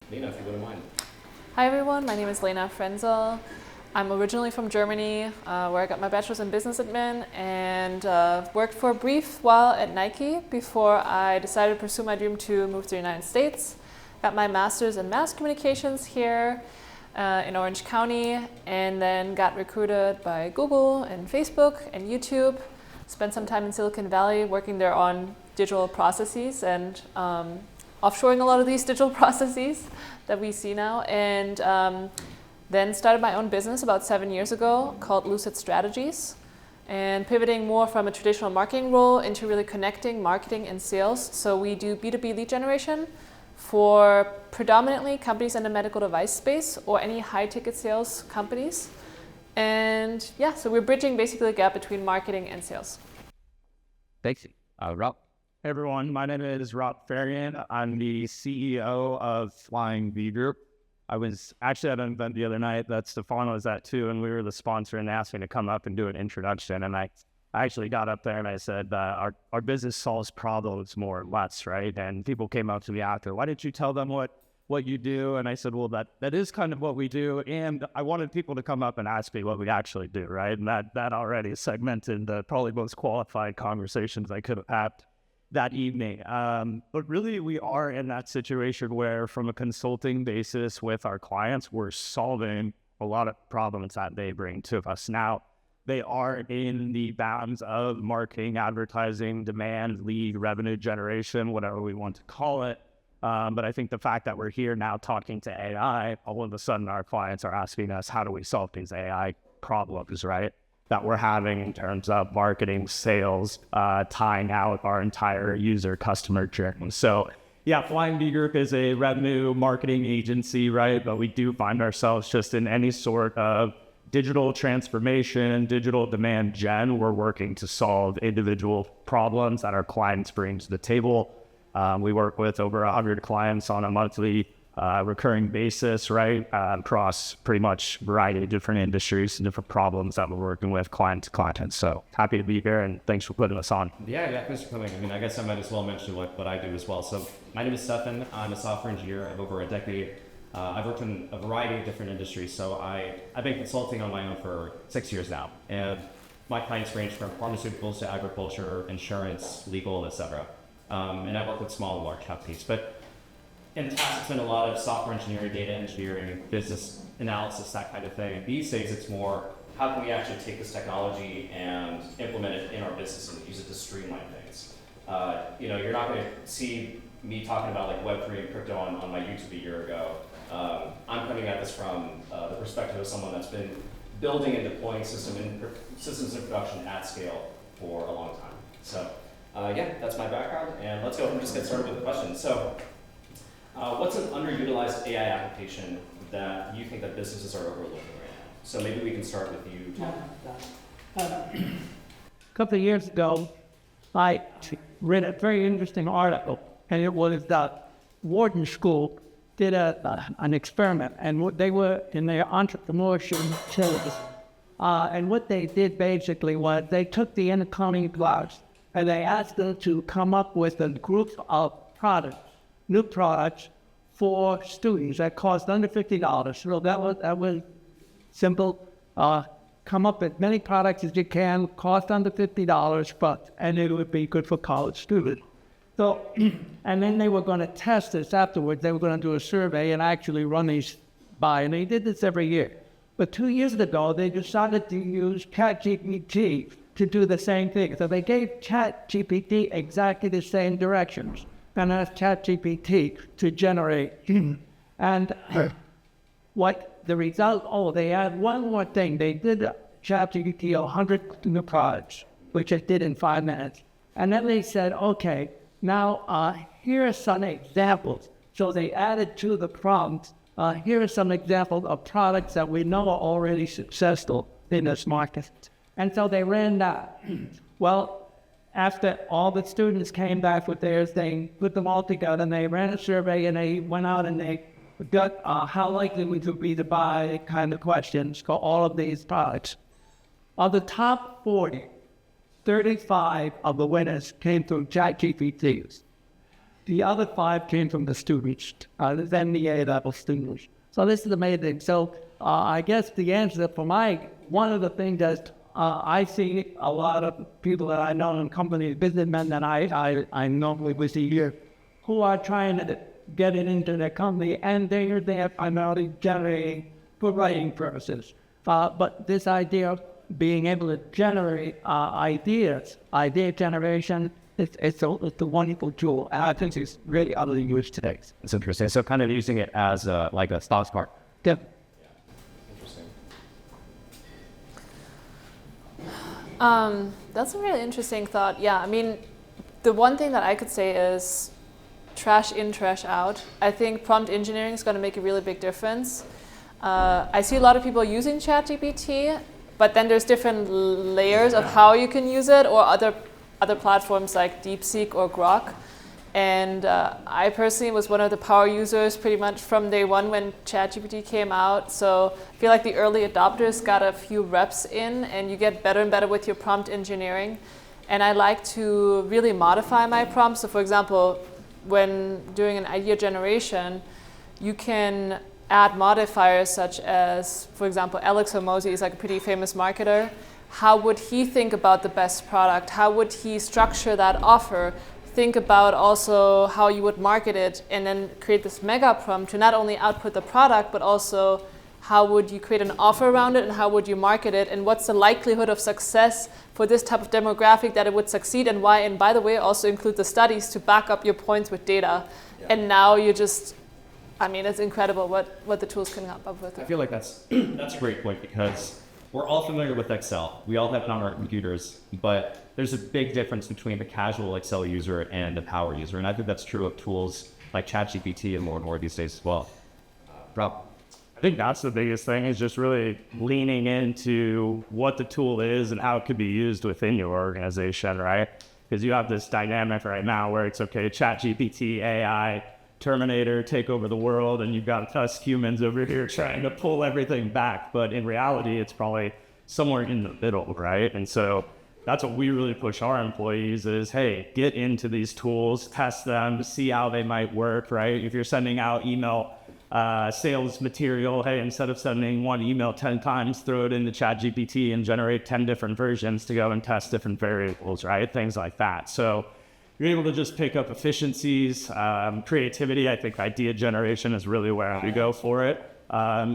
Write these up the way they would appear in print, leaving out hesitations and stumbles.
Lena, if you wouldn't mind. Hi everyone, my name is Lena Frenzel. I'm originally from Germany, where I got my bachelor's in business admin and worked for a brief while at Nike before I decided to pursue my dream to move to the United States. Got my master's in mass communications here in Orange County, and then got recruited by Google and Facebook and YouTube. Spent some time in Silicon Valley working there on digital processes and offshoring a lot of these digital processes that we see now, and then started my own business about 7 years ago called Lucid Strategies, and pivoting more from a traditional marketing role into really connecting marketing and sales. So we do B2B lead generation for predominantly companies in the medical device space or any high ticket sales companies. And yeah, so we're bridging basically the gap between marketing and sales. Thanks. Rob. Hey everyone, my name is Rob Farian. I'm the CEO of Flying V Group. I was actually at an event the other night that Stefano was at too, and we were the sponsor and asked me to come up and do an introduction. And I actually got up there and I said, our business solves problems more or less, right? And people came up to me after, why didn't you tell them what you do? And I said, well, that is kind of what we do. And I wanted people to come up and ask me what we actually do, right? And that already segmented the probably most qualified conversations I could have had that evening. But really, we are in that situation where from a consulting basis with our clients, we're solving a lot of problems that they bring to us. Now, they are in the bounds of marketing, advertising, demand, lead, revenue generation, whatever we want to call it. But I think the fact that we're here now talking to AI, all of a sudden our clients are asking us, how do we solve these AI problems, right? That we're having in terms of marketing, sales, tying out our entire user customer journey. So yeah, Flying V Group is a revenue marketing agency, right? But we do find ourselves just in any sort of digital transformation, digital demand gen. We're working to solve individual problems that our clients bring to the table. We work with over 100 clients on a monthly recurring basis, right? Across pretty much a variety of different industries and different problems that we're working with client to client. So happy to be here and thanks for putting us on. Yeah, thanks for coming. I mean, I guess I might as well mention what I do as well. So my name is Stefan. I'm a software engineer. I have over a decade. I've worked in a variety of different industries. So I've been consulting on my own for 6 years now. And my clients range from pharmaceuticals to agriculture, insurance, legal, etc. And I work with small and large companies. But in the past, it's been a lot of software engineering, data engineering, business analysis, that kind of thing. These days, it's more, how can we actually take this technology and implement it in our business and use it to streamline things? You're not going to see me talking about like Web3 and crypto on my YouTube a year ago. I'm coming at this from the perspective of someone that's been building and deploying systems in production at scale for a long time. So that's my background, and let's go ahead and just get started with the questions. So, what's an underutilized AI application that you think that businesses are overlooking right now? So maybe we can start with you, Tom. A couple of years ago, I read a very interesting article, and it was that Wharton School did an experiment, and they were in their entrepreneurship syllabus. And what they did basically was they took the incoming class and they asked them to come up with a group of new products for students that cost under $50. So that was simple. Come up with many products as you can, cost under $50, and it would be good for college students. So, and then they were going to test this afterwards. They were going to do a survey and actually run these by, and they did this every year. But 2 years ago, they decided to use ChatGPT to do the same thing. So they gave ChatGPT exactly the same directions and asked ChatGPT to generate. And what the result, they had one more thing. They did ChatGPT 100 new products, which it did in 5 minutes. And then they said, okay, now here are some examples. So they added to the prompt, here are some examples of products that we know are already successful in this market. And so they ran that. Well, after all the students came back with theirs, they put them all together and they ran a survey and they went out and they got how likely we could be to buy kind of questions for all of these products. Of the top 40, 35 of the winners came through ChatGPT. The other 5 came from the students, the MBA level students. So this is amazing. So I guess the answer for one of the things that I see a lot of people that I know in companies, businessmen that I normally would see here, who are trying to get it into their company, and they are primarily generating for writing purposes. But this idea of being able to generate idea generation, it's a wonderful tool, and I think it's really underused today. It's interesting. So kind of using it as like a stock spark. Yeah. Interesting. That's a really interesting thought. Yeah, I mean, the one thing that I could say is trash in, trash out. I think prompt engineering is going to make a really big difference. I see a lot of people using ChatGPT, but then there's different layers of how you can use it, or other platforms like DeepSeek or Grok. And I personally was one of the power users pretty much from day one when ChatGPT came out. So I feel like the early adopters got a few reps in, and you get better and better with your prompt engineering. And I like to really modify my prompts. So for example, when doing an idea generation, you can add modifiers such as, for example, Alex Hormozi is like a pretty famous marketer. How would he think about the best product? How would he structure that offer? Think about also how you would market it, and then create this mega prompt to not only output the product, but also how would you create an offer around it, and how would you market it, and what's the likelihood of success for this type of demographic that it would succeed, and why. And by the way, also include the studies to back up your points with data. Yeah. And now you just, I mean, it's incredible what the tools can come up with. I feel like that's a great point, because we're all familiar with Excel. We all have it on our computers, but there's a big difference between the casual Excel user and the power user. And I think that's true of tools like ChatGPT and more these days as well. Rob? I think that's the biggest thing, is just really leaning into what the tool is and how it could be used within your organization, right? Because you have this dynamic right now where it's okay, ChatGPT, AI, Terminator, take over the world, and you've got us humans over here trying to pull everything back. But in reality, it's probably somewhere in the middle, right? And so that's what we really push our employees is, hey, get into these tools, test them, see how they might work, right? If you're sending out email sales material, hey, instead of sending one email 10 times, throw it into ChatGPT and generate 10 different versions to go and test different variables, right? Things like that. So you're able to just pick up efficiencies, creativity. I think idea generation is really where we go for it.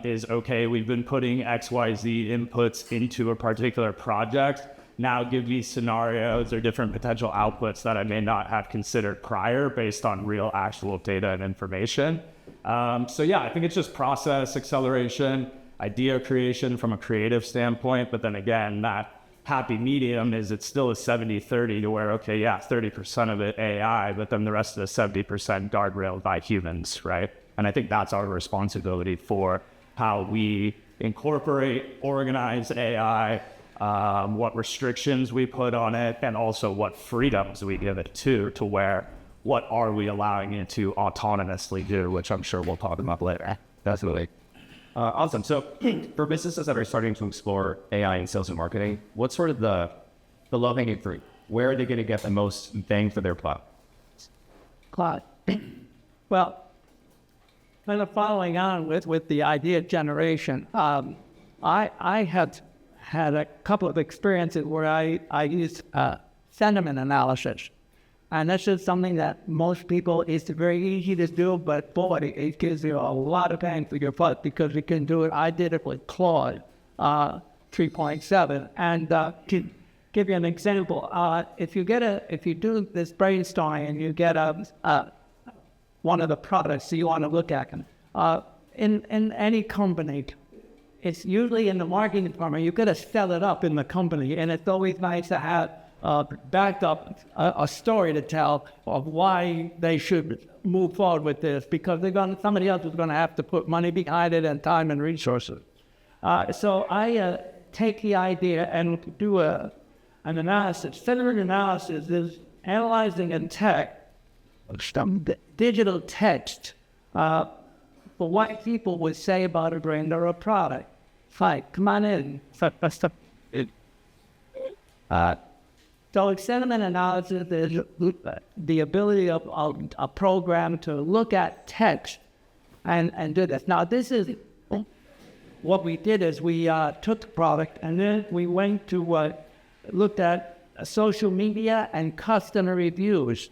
Is okay, we've been putting XYZ inputs into a particular project. Now give me scenarios or different potential outputs that I may not have considered prior based on real actual data and information. So yeah, I think it's just process acceleration, idea creation from a creative standpoint, but then again, that happy medium is it's still a 70-30 to where, okay, yeah, 30% of it AI, but then the rest of the 70% guardrailed by humans, right? And I think that's our responsibility for how we incorporate, organize AI, what restrictions we put on it, and also what freedoms we give it to where what are we allowing it to autonomously do, which I'm sure we'll talk about later. Definitely. Awesome. So for businesses that are starting to explore AI in sales and marketing, what's sort of the low-hanging fruit? Where are they going to get the most bang for their buck? Claude. Well, kind of following on with the idea generation, I have had a couple of experiences where I used sentiment analysis. And that's just something that most people, it's very easy to do, but boy, it gives you a lot of bang for your buck because you can do it. I did it with Claude 3.7. And to give you an example, if you do this brainstorming and you get one of the products you want to look at, in any company, it's usually in the marketing department, you've got to sell it up in the company. And it's always nice to have backed up a story to tell of why they should move forward with this, because somebody else is going to have to put money behind it and time and resources. So I take the idea and do an analysis. Sentiment analysis is analyzing in digital text for what people would say about a brand or a product. Fine, come on in. So sentiment analysis is the ability of a program to look at text and do this. Now, this is what we did is we took the product and then we went to looked at social media and customer reviews.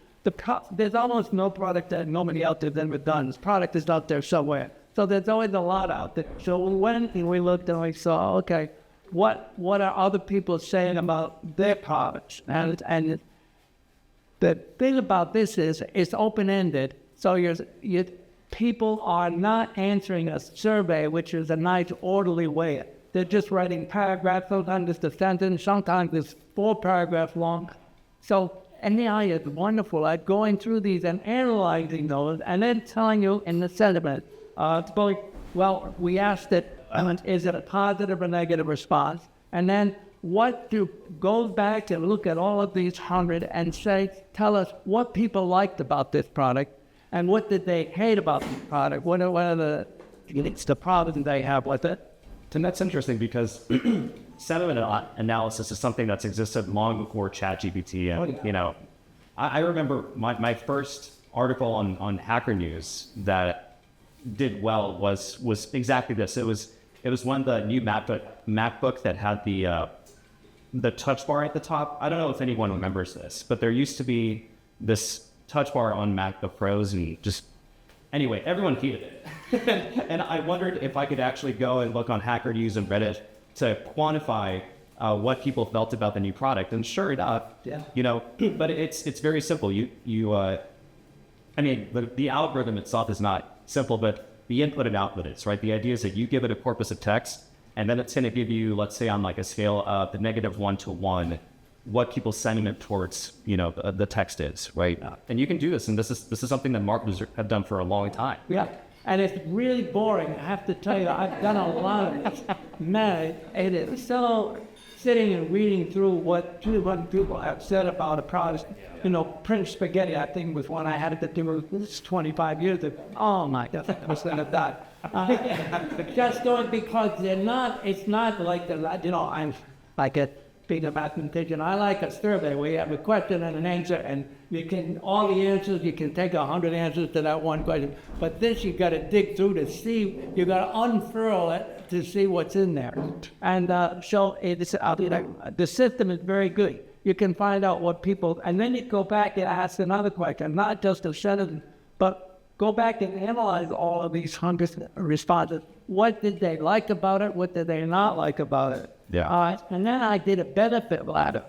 There's almost no product that nobody out there has ever done. This product is out there somewhere. So there's always a lot out there. So we went and we looked and we saw, okay, what are other people saying about their products? And the thing about this is it's open-ended. So people are not answering a survey, which is a nice orderly way. They're just writing paragraphs. Sometimes it's a sentence. Sometimes it's 4 paragraphs long. So AI is wonderful at going through these and analyzing those and then telling you in the sentiment. Well, we asked it, is it a positive or negative response? And then go back and look at all of these 100 and tell us what people liked about this product and what did they hate about this product. What are the problems they have with it? And that's interesting because sentiment analysis is something that's existed long before ChatGPT. And, I remember my first article on Hacker News that did well was exactly this. It was one of the new MacBook that had the touch bar at the top. I don't know if anyone remembers this, but there used to be this touch bar on MacBook Pros, and anyway, everyone hated it. And I wondered if I could actually go and look on Hacker News and Reddit to quantify what people felt about the new product. And sure enough, but it's very simple. The algorithm itself is not simple, but the input and output is, right? The idea is that you give it a corpus of text, and then it's going to give you, let's say on like a scale of the -1 to 1, what people's sentiment towards, the text is, right? And you can do this, and this is something that marketers have done for a long time. Yeah, and it's really boring. I have to tell you, I've done a lot of this. Man, it is so sitting and reading through what 200 people have said about a product. Prince Spaghetti, I think, was one I had to do this 25 years ago. Oh my God, I was going to die. Just doing because it's not like I'm like a big mathematician. I like a survey where you have a question and an answer, and you can take 100 answers to that one question. But this you got to dig through to see, you got to unfurl it to see what's in there. And so the system is very good. You can find out what people, and then you go back and ask another question, not just a sentence, but go back and analyze all of these 100 responses. What did they like about it? What did they not like about it? Yeah. And then I did a benefit ladder.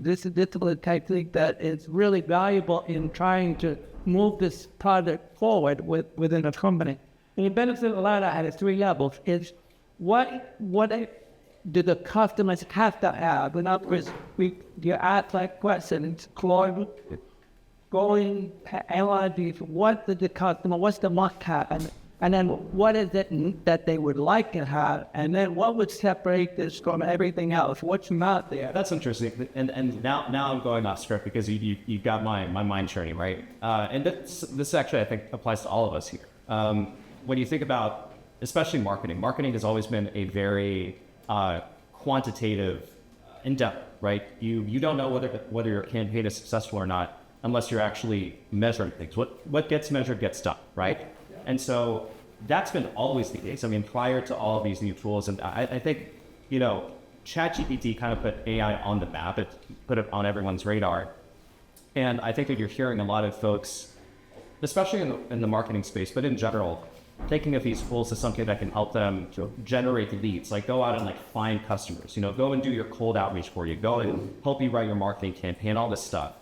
This is a technique that is really valuable in trying to move this product forward within a company. And the benefit ladder had 3 levels. It's what do the customers have to have? In other words, you ask that question, it's Claude, going analyze these, what did the customer, what's the must-have? And then what is it that they would like to have? And then what would separate this from everything else? What's not there? That's interesting. And now I'm going off script because you got my mind churning, right? And this actually, I think, applies to all of us here. When you think about, especially marketing has always been a very quantitative endeavor, right? You don't know whether your campaign is successful or not unless you're actually measuring things. What gets measured gets done, right? And so that's been always the case. I mean, prior to all of these new tools, and I think, ChatGPT kind of put AI on the map. It put it on everyone's radar. And I think that you're hearing a lot of folks, especially in the marketing space, but in general, thinking of these tools as something that can help them to generate leads, like go out and find customers, go and do your cold outreach for you, go and help you write your marketing campaign, all this stuff.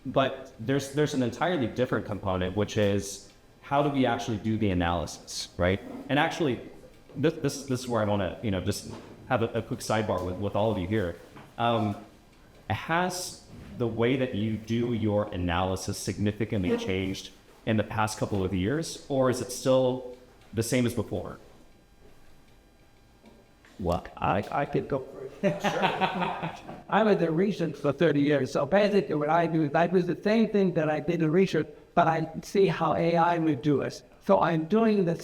But there's an entirely different component, which is how do we actually do the analysis, right? And actually, this is where I want to, just have a quick sidebar with all of you here. Has the way that you do your analysis significantly changed in the past couple of years, or is it still the same as before? Well, I could go first. I was in research for 30 years, so basically what I do is I do the same thing that I did in research, but I see how AI would do it. So I'm doing the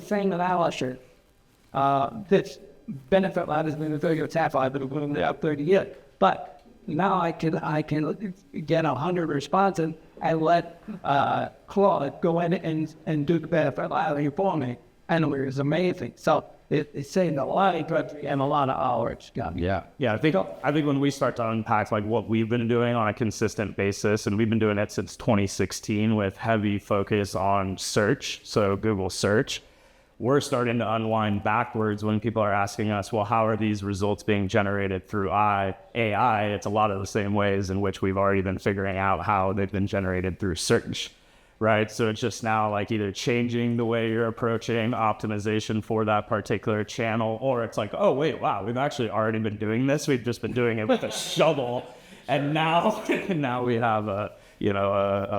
same analysis. This benefit ladder has been a 30-year tap. I've been doing it up 30 years. But now I can get 100 responses and let Claude go in and do the benefit filing for me, and it was amazing. So it saved a lot of country and a lot of hours. Yeah. Yeah, I think when we start to unpack like what we've been doing on a consistent basis, and we've been doing it since 2016 with heavy focus on search, so Google search, we're starting to unwind backwards when people are asking us, well, how are these results being generated through AI? It's a lot of the same ways in which we've already been figuring out how they've been generated through search, right? So it's just now like either changing the way you're approaching optimization for that particular channel, or it's like, oh, wait, wow, we've actually already been doing this. We've just been doing it with a shovel. And now we have a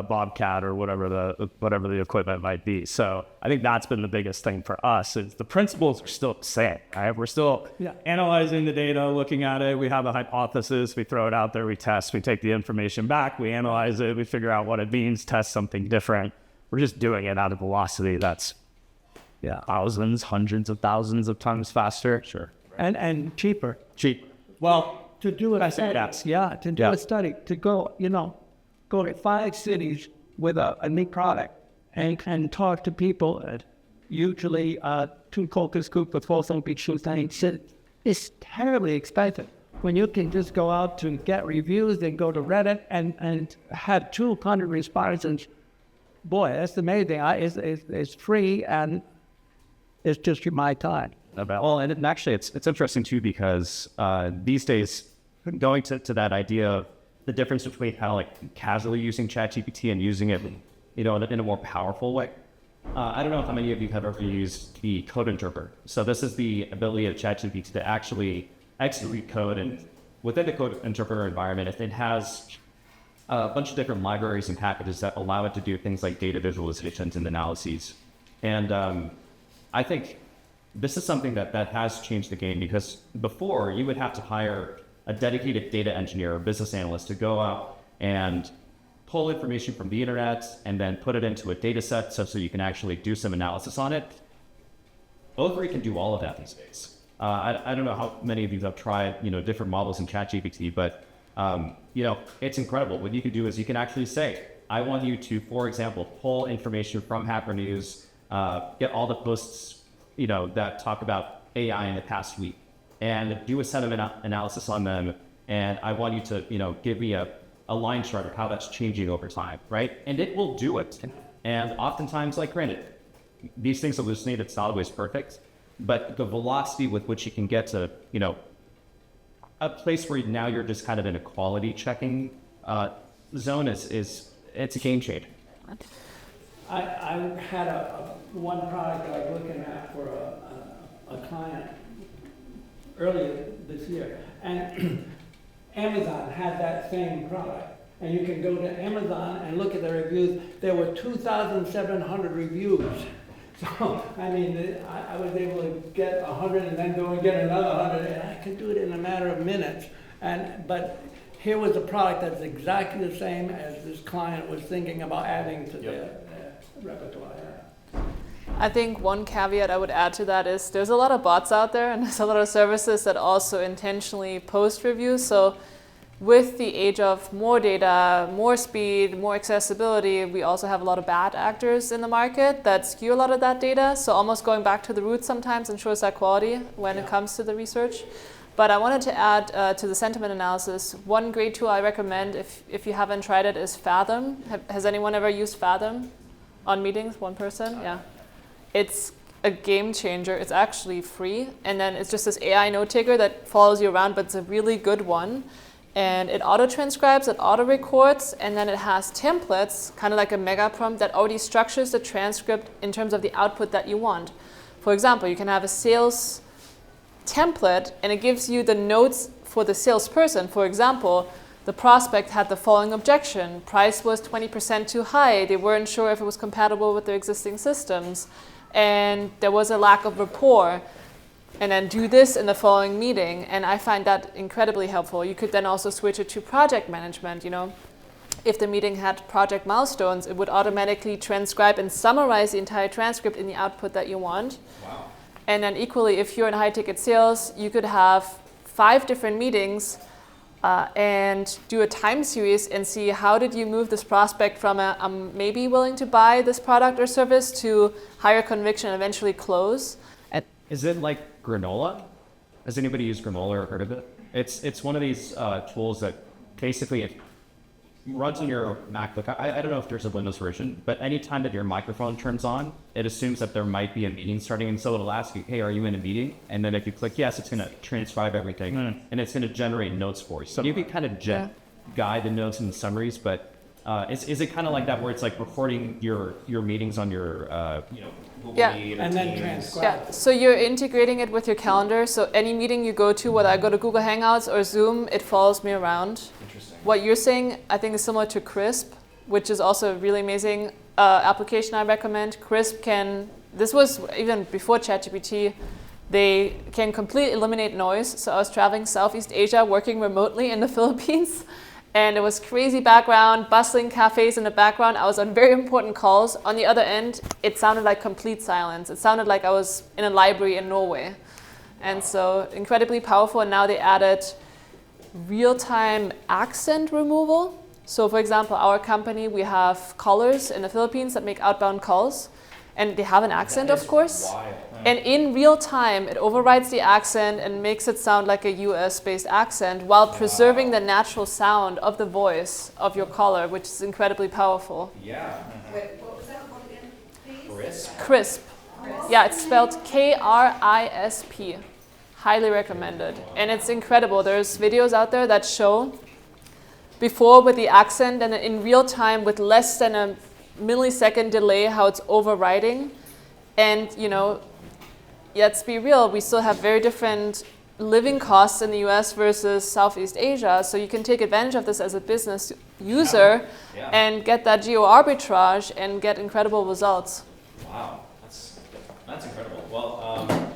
Bobcat or whatever the equipment might be. So I think that's been the biggest thing for us is the principles are still the same, right? We're still analyzing the data, looking at it. We have a hypothesis, we throw it out there, we test, we take the information back, we analyze it, we figure out what it means, test something different. We're just doing it at a velocity that's thousands, hundreds of thousands of times faster. Sure. And cheaper. Well, To do a study, a study, to go to 5 cities with a new product and talk to people at usually 2 focus groups of 4 big shoes cities. It's terribly expensive. When you can just go out to get reviews and go to Reddit and have 200 responses, boy, that's amazing. It's free and it's just my time. Well, and actually, it's interesting too because these days, going to that idea of the difference between kind of like casually using ChatGPT and using it, in a more powerful way. I don't know how many of you have ever used the code interpreter. So this is the ability of ChatGPT to actually execute code, and within the code interpreter environment, it has a bunch of different libraries and packages that allow it to do things like data visualizations and analyses. And I think this is something that has changed the game, because before you would have to hire a dedicated data engineer or business analyst to go out and pull information from the internet and then put it into a data set so you can actually do some analysis on it. O3 can do all of that these days. I don't know how many of you have tried, different models in ChatGPT, but it's incredible. What you can do is you can actually say, I want you to, for example, pull information from Hacker News, get all the posts, that talk about AI in the past week, and do a set of analysis on them. And I want you to, give me a line chart of how that's changing over time, right? And it will do it. And oftentimes, granted, these things hallucinate, it's not always perfect, but the velocity with which you can get to, a place where now you're just kind of in a quality checking zone it's a game changer. I had one product I was looking at for a client earlier this year, and Amazon had that same product. And you can go to Amazon and look at the reviews. There were 2,700 reviews. So, I was able to get 100 and then go and get another 100, and I could do it in a matter of minutes. But here was a product that's exactly the same as this client was thinking about adding to their repertoire. I think one caveat I would add to that is there's a lot of bots out there, and there's a lot of services that also intentionally post reviews. So with the age of more data, more speed, more accessibility, we also have a lot of bad actors in the market that skew a lot of that data. So almost going back to the roots sometimes ensures that quality when it comes to the research. But I wanted to add to the sentiment analysis, one great tool I recommend if you haven't tried it is Fathom. Has anyone ever used Fathom on meetings? One person? Yeah. It's a game changer. It's actually free. And then it's just this AI note taker that follows you around, but it's a really good one. And it auto-transcribes, it auto-records, and then it has templates, kind of like a mega prompt that already structures the transcript in terms of the output that you want. For example, you can have a sales template, and it gives you the notes for the salesperson. For example, the prospect had the following objection. Price was 20% too high. They weren't sure if it was compatible with their existing systems. And there was a lack of rapport. And then do this in the following meeting. And I find that incredibly helpful. You could then also switch it to project management. If the meeting had project milestones, it would automatically transcribe and summarize the entire transcript in the output that you want. Wow. And then equally, if you're in high ticket sales, you could have 5 different meetings and do a time series and see how did you move this prospect from a I'm maybe willing to buy this product or service to higher conviction and eventually close. Is it like granola? Has anybody used granola or heard of it? It's one of these tools that basically it runs on your MacBook. I don't know if there's a Windows version, but anytime that your microphone turns on, it assumes that there might be a meeting starting, and so it'll ask you, hey, are you in a meeting? And then if you click yes, it's going to transcribe everything, and it's going to generate notes for you. So you can kind of guide the notes and the summaries, but is it kind of like that where it's like recording your meetings on your Google Meet or and then Teams? transcribe. Yeah, so you're integrating it with your calendar. So any meeting you go to, whether I go to Google Hangouts or Zoom, it follows me around. Interesting. What you're saying, I think, is similar to Crisp, which is also a really amazing application I recommend. Crisp this was even before ChatGPT, they can completely eliminate noise. So I was traveling Southeast Asia, working remotely in the Philippines, and it was crazy background, bustling cafes in the background. I was on very important calls. On the other end, it sounded like complete silence. It sounded like I was in a library in Norway. And so incredibly powerful. And now they added real-time accent removal. So for example, our company, we have callers in the Philippines that make outbound calls, and they have an accent, of course. Wild. And in real time, it overrides the accent and makes it sound like a US-based accent while preserving the natural sound of the voice of your caller, which is incredibly powerful. Yeah. Wait, what was that one again, please? Crisp. Crisp. Yeah, it's spelled KRISP. Highly recommended. And it's incredible. There's videos out there that show before with the accent and in real time with less than a millisecond delay how it's overriding. And, let's be real, we still have very different living costs in the US versus Southeast Asia. So you can take advantage of this as a business user and get that geo arbitrage and get incredible results. Wow, that's incredible. Well,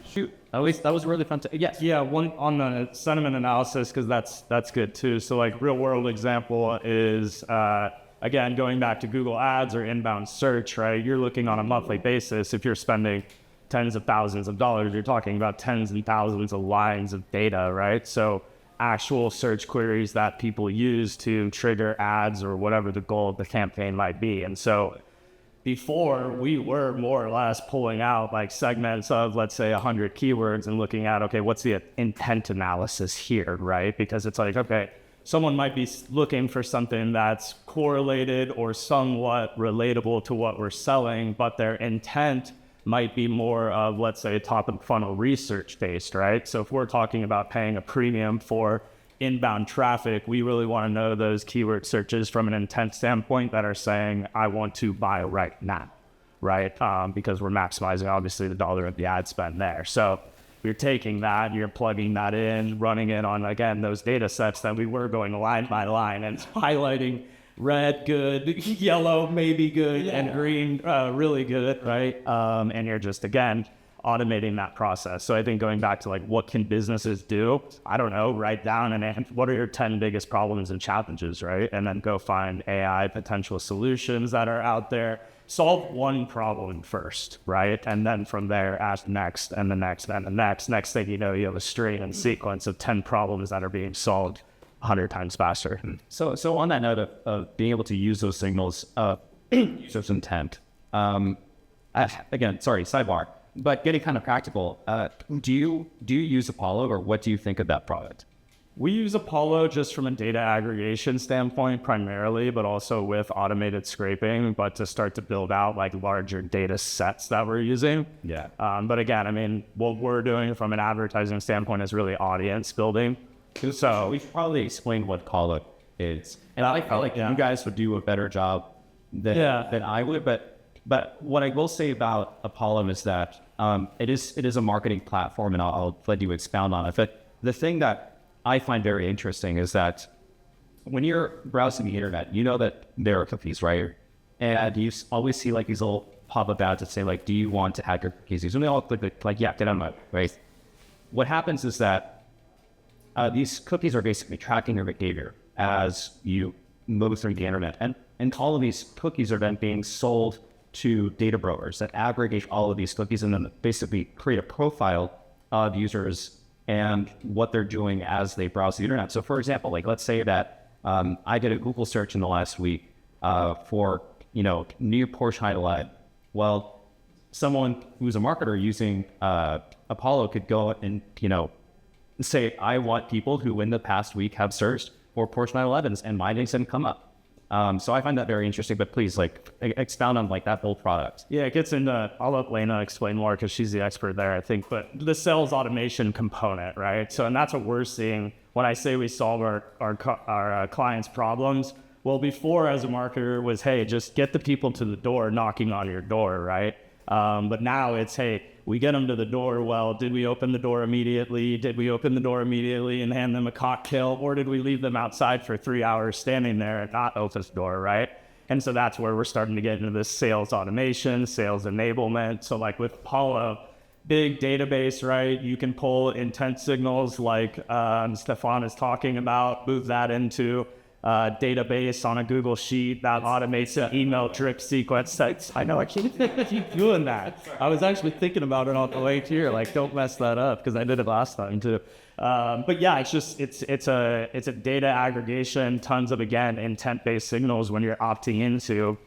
shoot, at least that was really fun. Yes. Yeah, one on the sentiment analysis, because that's good too. So like real world example is, again, going back to Google Ads or inbound search, right? You're looking on a monthly basis. If you're spending tens of thousands of dollars, you're talking about tens and thousands of lines of data, right? So actual search queries that people use to trigger ads or whatever the goal of the campaign might be. And so before, we were more or less pulling out like segments of, let's say, 100 keywords and looking at, okay, what's the intent analysis here, right? Because it's like, okay, someone might be looking for something that's correlated or somewhat relatable to what we're selling, but their intent might be more of, let's say, top of funnel research based, right? So if we're talking about paying a premium for inbound traffic, we really want to know those keyword searches from an intent standpoint that are saying, I want to buy right now, right? Because we're maximizing, obviously, the dollar of the ad spend there. So you're taking that, you're plugging that in, running it on, again, those data sets that we were going line by line and highlighting red, good, yellow, maybe good, and green, really good, right? And you're just, again, automating that process. So I think going back to like, what can businesses do? I don't know, write down and what are your 10 biggest problems and challenges, right? And then go find AI potential solutions that are out there. Solve one problem first, right? And then from there, ask next and the next and the next. Next thing you know, you have a string and sequence of 10 problems that are being solved 100 times faster. So on that note of being able to use those signals, use those intent, again, sorry, sidebar, but getting kind of practical, do you use Apollo, or what do you think of that product? We use Apollo just from a data aggregation standpoint primarily, but also with automated scraping, but to start to build out like larger data sets that we're using. Yeah. But again, I mean, what we're doing from an advertising standpoint is really audience building. So we should probably explain what Claude is, and I feel like you guys would do a better job than I would. But what I will say about Apollo is that it is a marketing platform, and I'll let you expound on it. But the thing that I find very interesting is that when you're browsing the internet, you know that there are cookies, right? And you always see like these little pop-up ads that say like, "Do you want to add your cookies?" And they all click like, "Yeah, get on my," right? What happens is that these cookies are basically tracking your behavior as you move through the internet. And all of these cookies are then being sold to data brokers that aggregate all of these cookies and then basically create a profile of users and what they're doing as they browse the internet. So for example, like let's say that I did a Google search in the last week for, new Porsche 911. Well, someone who's a marketer using Apollo could go and, say, I want people who in the past week have searched for Porsche 911s, and my names didn't come up. So I find that very interesting, but please expound on that whole product. Yeah, it gets into, I'll let Lena explain more because she's the expert there, I think, but the sales automation component, right? So, and that's what we're seeing when I say we solve our clients' problems. Well, before as a marketer was, hey, just get the people to the door knocking on your door, right? But now it's, hey, we get them to the door. Well, did we open the door immediately? Did we open the door immediately and hand them a cocktail? Or did we leave them outside for 3 hours standing there and not open the door, right? And so that's where we're starting to get into this sales automation, sales enablement. So like with Apollo, big database, right? You can pull intent signals like Stefan is talking about, move that into database on a Google Sheet that automates an email drip sequence. I know I keep doing that. I was actually thinking about it on the way here. Like, don't mess that up because I did it last time too. But yeah, it's a data aggregation, tons of intent-based signals when you're opting into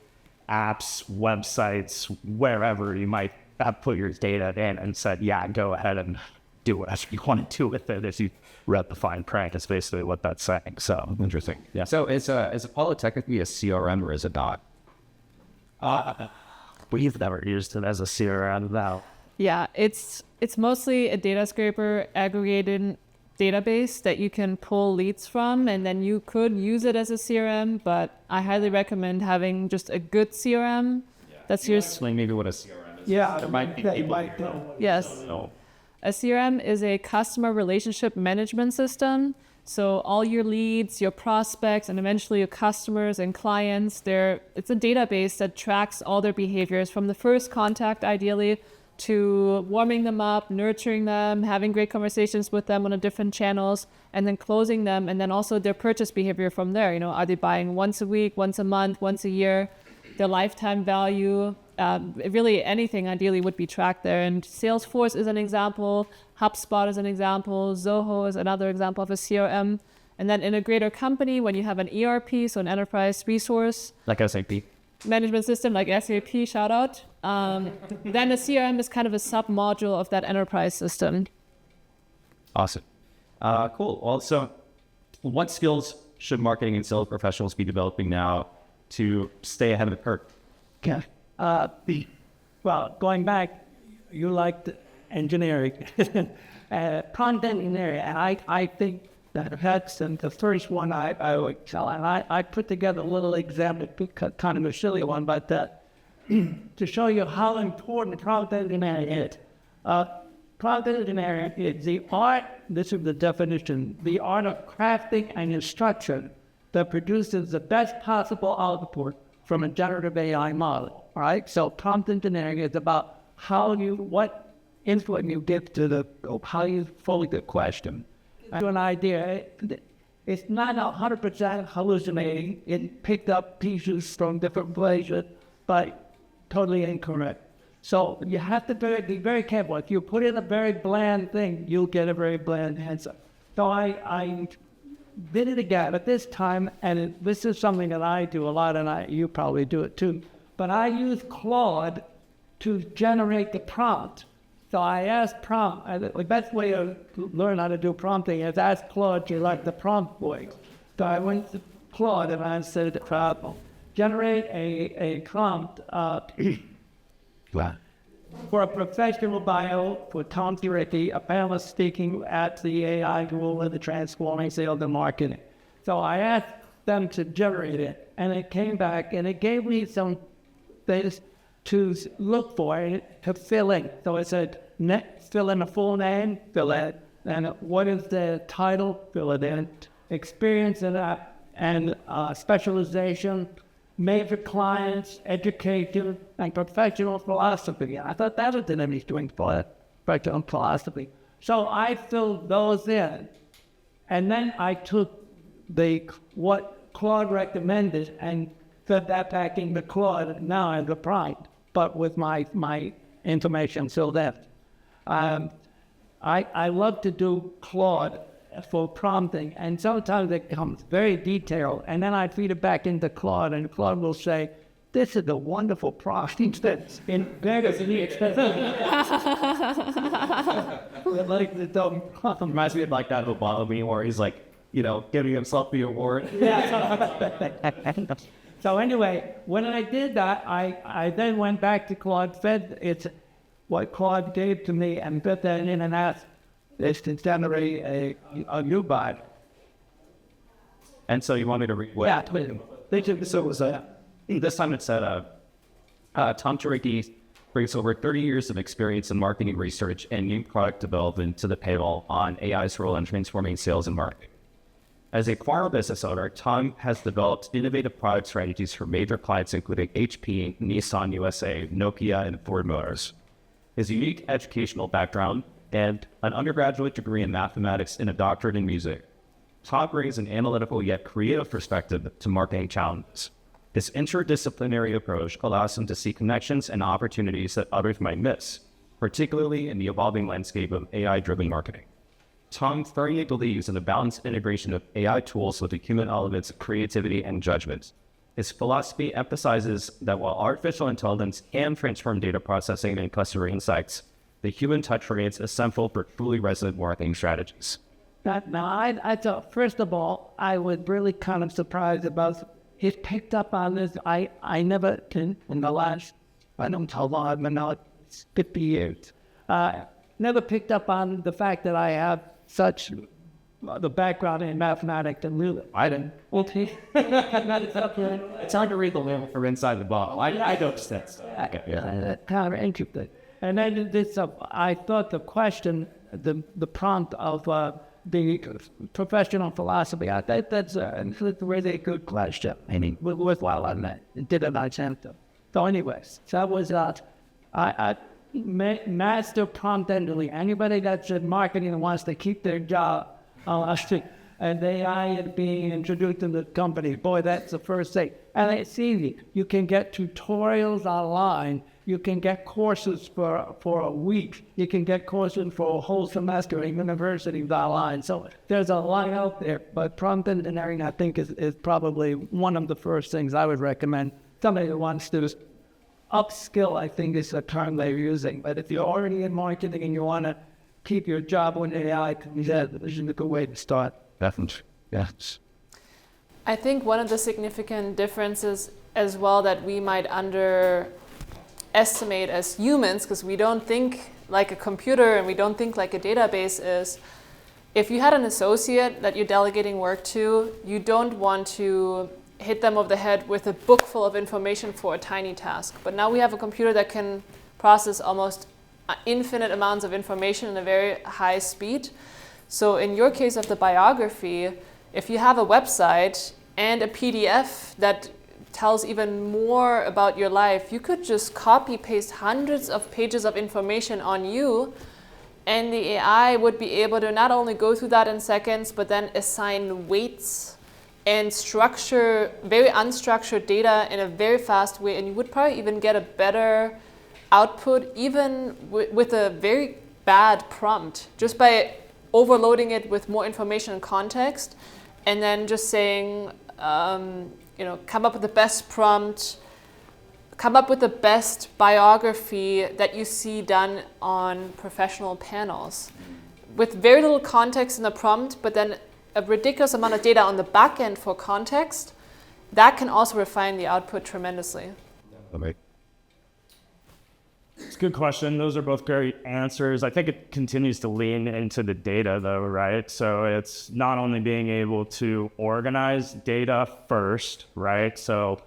apps, websites, wherever you might have put your data in and said, yeah, go ahead and do whatever you want to do with it as you read the fine print. Is basically what that's saying. So Interesting. Yeah. So is Apollo technically a CRM or is it not? We've never used it as a CRM now. Yeah, it's mostly a data scraper aggregated database that you can pull leads from, and then you could use it as a CRM, but I highly recommend having just a good CRM. That's your Explain maybe what a CRM is. Yeah, There might be they people might who don't know. yes. know. A CRM is a customer relationship management system. So all your leads, your prospects, and eventually your customers and clients, it's a database that tracks all their behaviors from the first contact, ideally, to warming them up, nurturing them, having great conversations with them on the different channels, and then closing them, and then also their purchase behavior from there. Are they buying once a week, once a month, once a year? Their lifetime value, really anything ideally would be tracked there. And Salesforce is an example, HubSpot is an example, Zoho is another example of a CRM. And then in a greater company, when you have an ERP, so an enterprise resource Like SAP. management system like SAP, shout out, then a CRM is kind of a sub-module of that enterprise system. Awesome. Cool. Well, so what skills should marketing and sales professionals be developing now to stay ahead of the curve? Okay. Well, going back, you liked engineering, content engineering, and I think that's the first one I would tell. And I put together a little example, kind of a silly one, but to show you how important content engineering is. Content engineering is the art, this is the definition, the art of crafting an instruction that produces the best possible output from a generative AI model, all right? So prompt engineering is about what input you give to how you forward the question. To an idea, it's not 100% hallucinating. It picked up pieces from different places, but totally incorrect. So you have to be very careful. If you put in a very bland thing, you'll get a very bland answer. So I did it again, but this time, and this is something that I do a lot, and you probably do it too, but I use Claude to generate the prompt. So I asked the best way to learn how to do prompting is ask Claude to like the prompt voice. So I went to Claude and I said to Claude, generate a prompt for a professional bio for Tom Tiriti, a panelist speaking at the AI role in the transforming sales and marketing. So I asked them to generate it, and it came back, and it gave me some things to look for and to fill in. So it said, fill in a full name, fill it, and what is the title, fill it in, experience and specialization, major clients, education, and professional philosophy. I thought that was an interesting part, professional philosophy. So I filled those in, and then I took what Claude recommended and fed that back into Claude. Now I have the prompt, but with my information filled in. I love to do Claude for prompting, and sometimes it comes very detailed, and then I feed it back into Claude, and Claude will say, "This is a wonderful prompt." That's in better than the like the dumb. Reminds me of like that Obama meme where he's like, you know, giving himself the award. So anyway, when I did that, I then went back to Claude, fed it what Claude gave to me, and put that in and asked this to generate a new bot. And so you want me to read what? Yeah, so it was This time it said, Tom Taricki brings over 30 years of experience in marketing research and new product development to the table on AI's role in transforming sales and marketing. As a former business owner, Tom has developed innovative product strategies for major clients including HP, Nissan USA, Nokia, and Ford Motors. His unique educational background and an undergraduate degree in mathematics and a doctorate in music, Tom brings an analytical yet creative perspective to marketing challenges. This interdisciplinary approach allows him to see connections and opportunities that others might miss, particularly in the evolving landscape of AI-driven marketing. Tom firmly believes in the balanced integration of AI tools with the human elements of creativity and judgment. His philosophy emphasizes that while artificial intelligence can transform data processing and customer insights, the human touch remains essential for truly resonant marketing strategies. Now, I thought, first of all, I was really kind of surprised about it picked up on this. I never, in the last, I don't know how long, but now it's 50 years, never picked up on the fact that I have such the background in mathematics and music. I didn't. Well, It's hard to read the label from inside the bottle. I don't sense that. kind of interesting. And then this, I thought the question, the prompt of the professional philosophy, I think that's a really good question. I mean, worthwhile on that. It did a nice answer. So anyways, so that was master prompt engineering. Anybody that's in marketing and wants to keep their job, and AI is being introduced in the company, boy, that's the first thing. And it's easy. You can get tutorials online. You can get courses for a week. You can get courses for a whole semester in universities online. So there's a lot out there. But prompt engineering, I think, is probably one of the first things I would recommend. Somebody who wants to upskill, I think, is the term they're using. But if you're already in marketing and you want to keep your job when AI comes in, this is a good way to start. Definitely. Yes. I think one of the significant differences as well that we might underestimate as humans, because we don't think like a computer and we don't think like a database, is if you had an associate that you're delegating work to, you don't want to hit them over the head with a book full of information for a tiny task. But now we have a computer that can process almost infinite amounts of information in a very high speed. So in your case of the biography, if you have a website and a PDF that tells even more about your life, you could just copy paste hundreds of pages of information on you, and the AI would be able to not only go through that in seconds, but then assign weights and structure very unstructured data in a very fast way, and you would probably even get a better output even with a very bad prompt, just by overloading it with more information and context, and then just saying, come up with the best prompt, come up with the best biography that you see done on professional panels. With very little context in the prompt, but then a ridiculous amount of data on the back end for context, that can also refine the output tremendously. It's a good question. Those are both great answers. I think it continues to lean into the data though, right? So it's not only being able to organize data first, right? So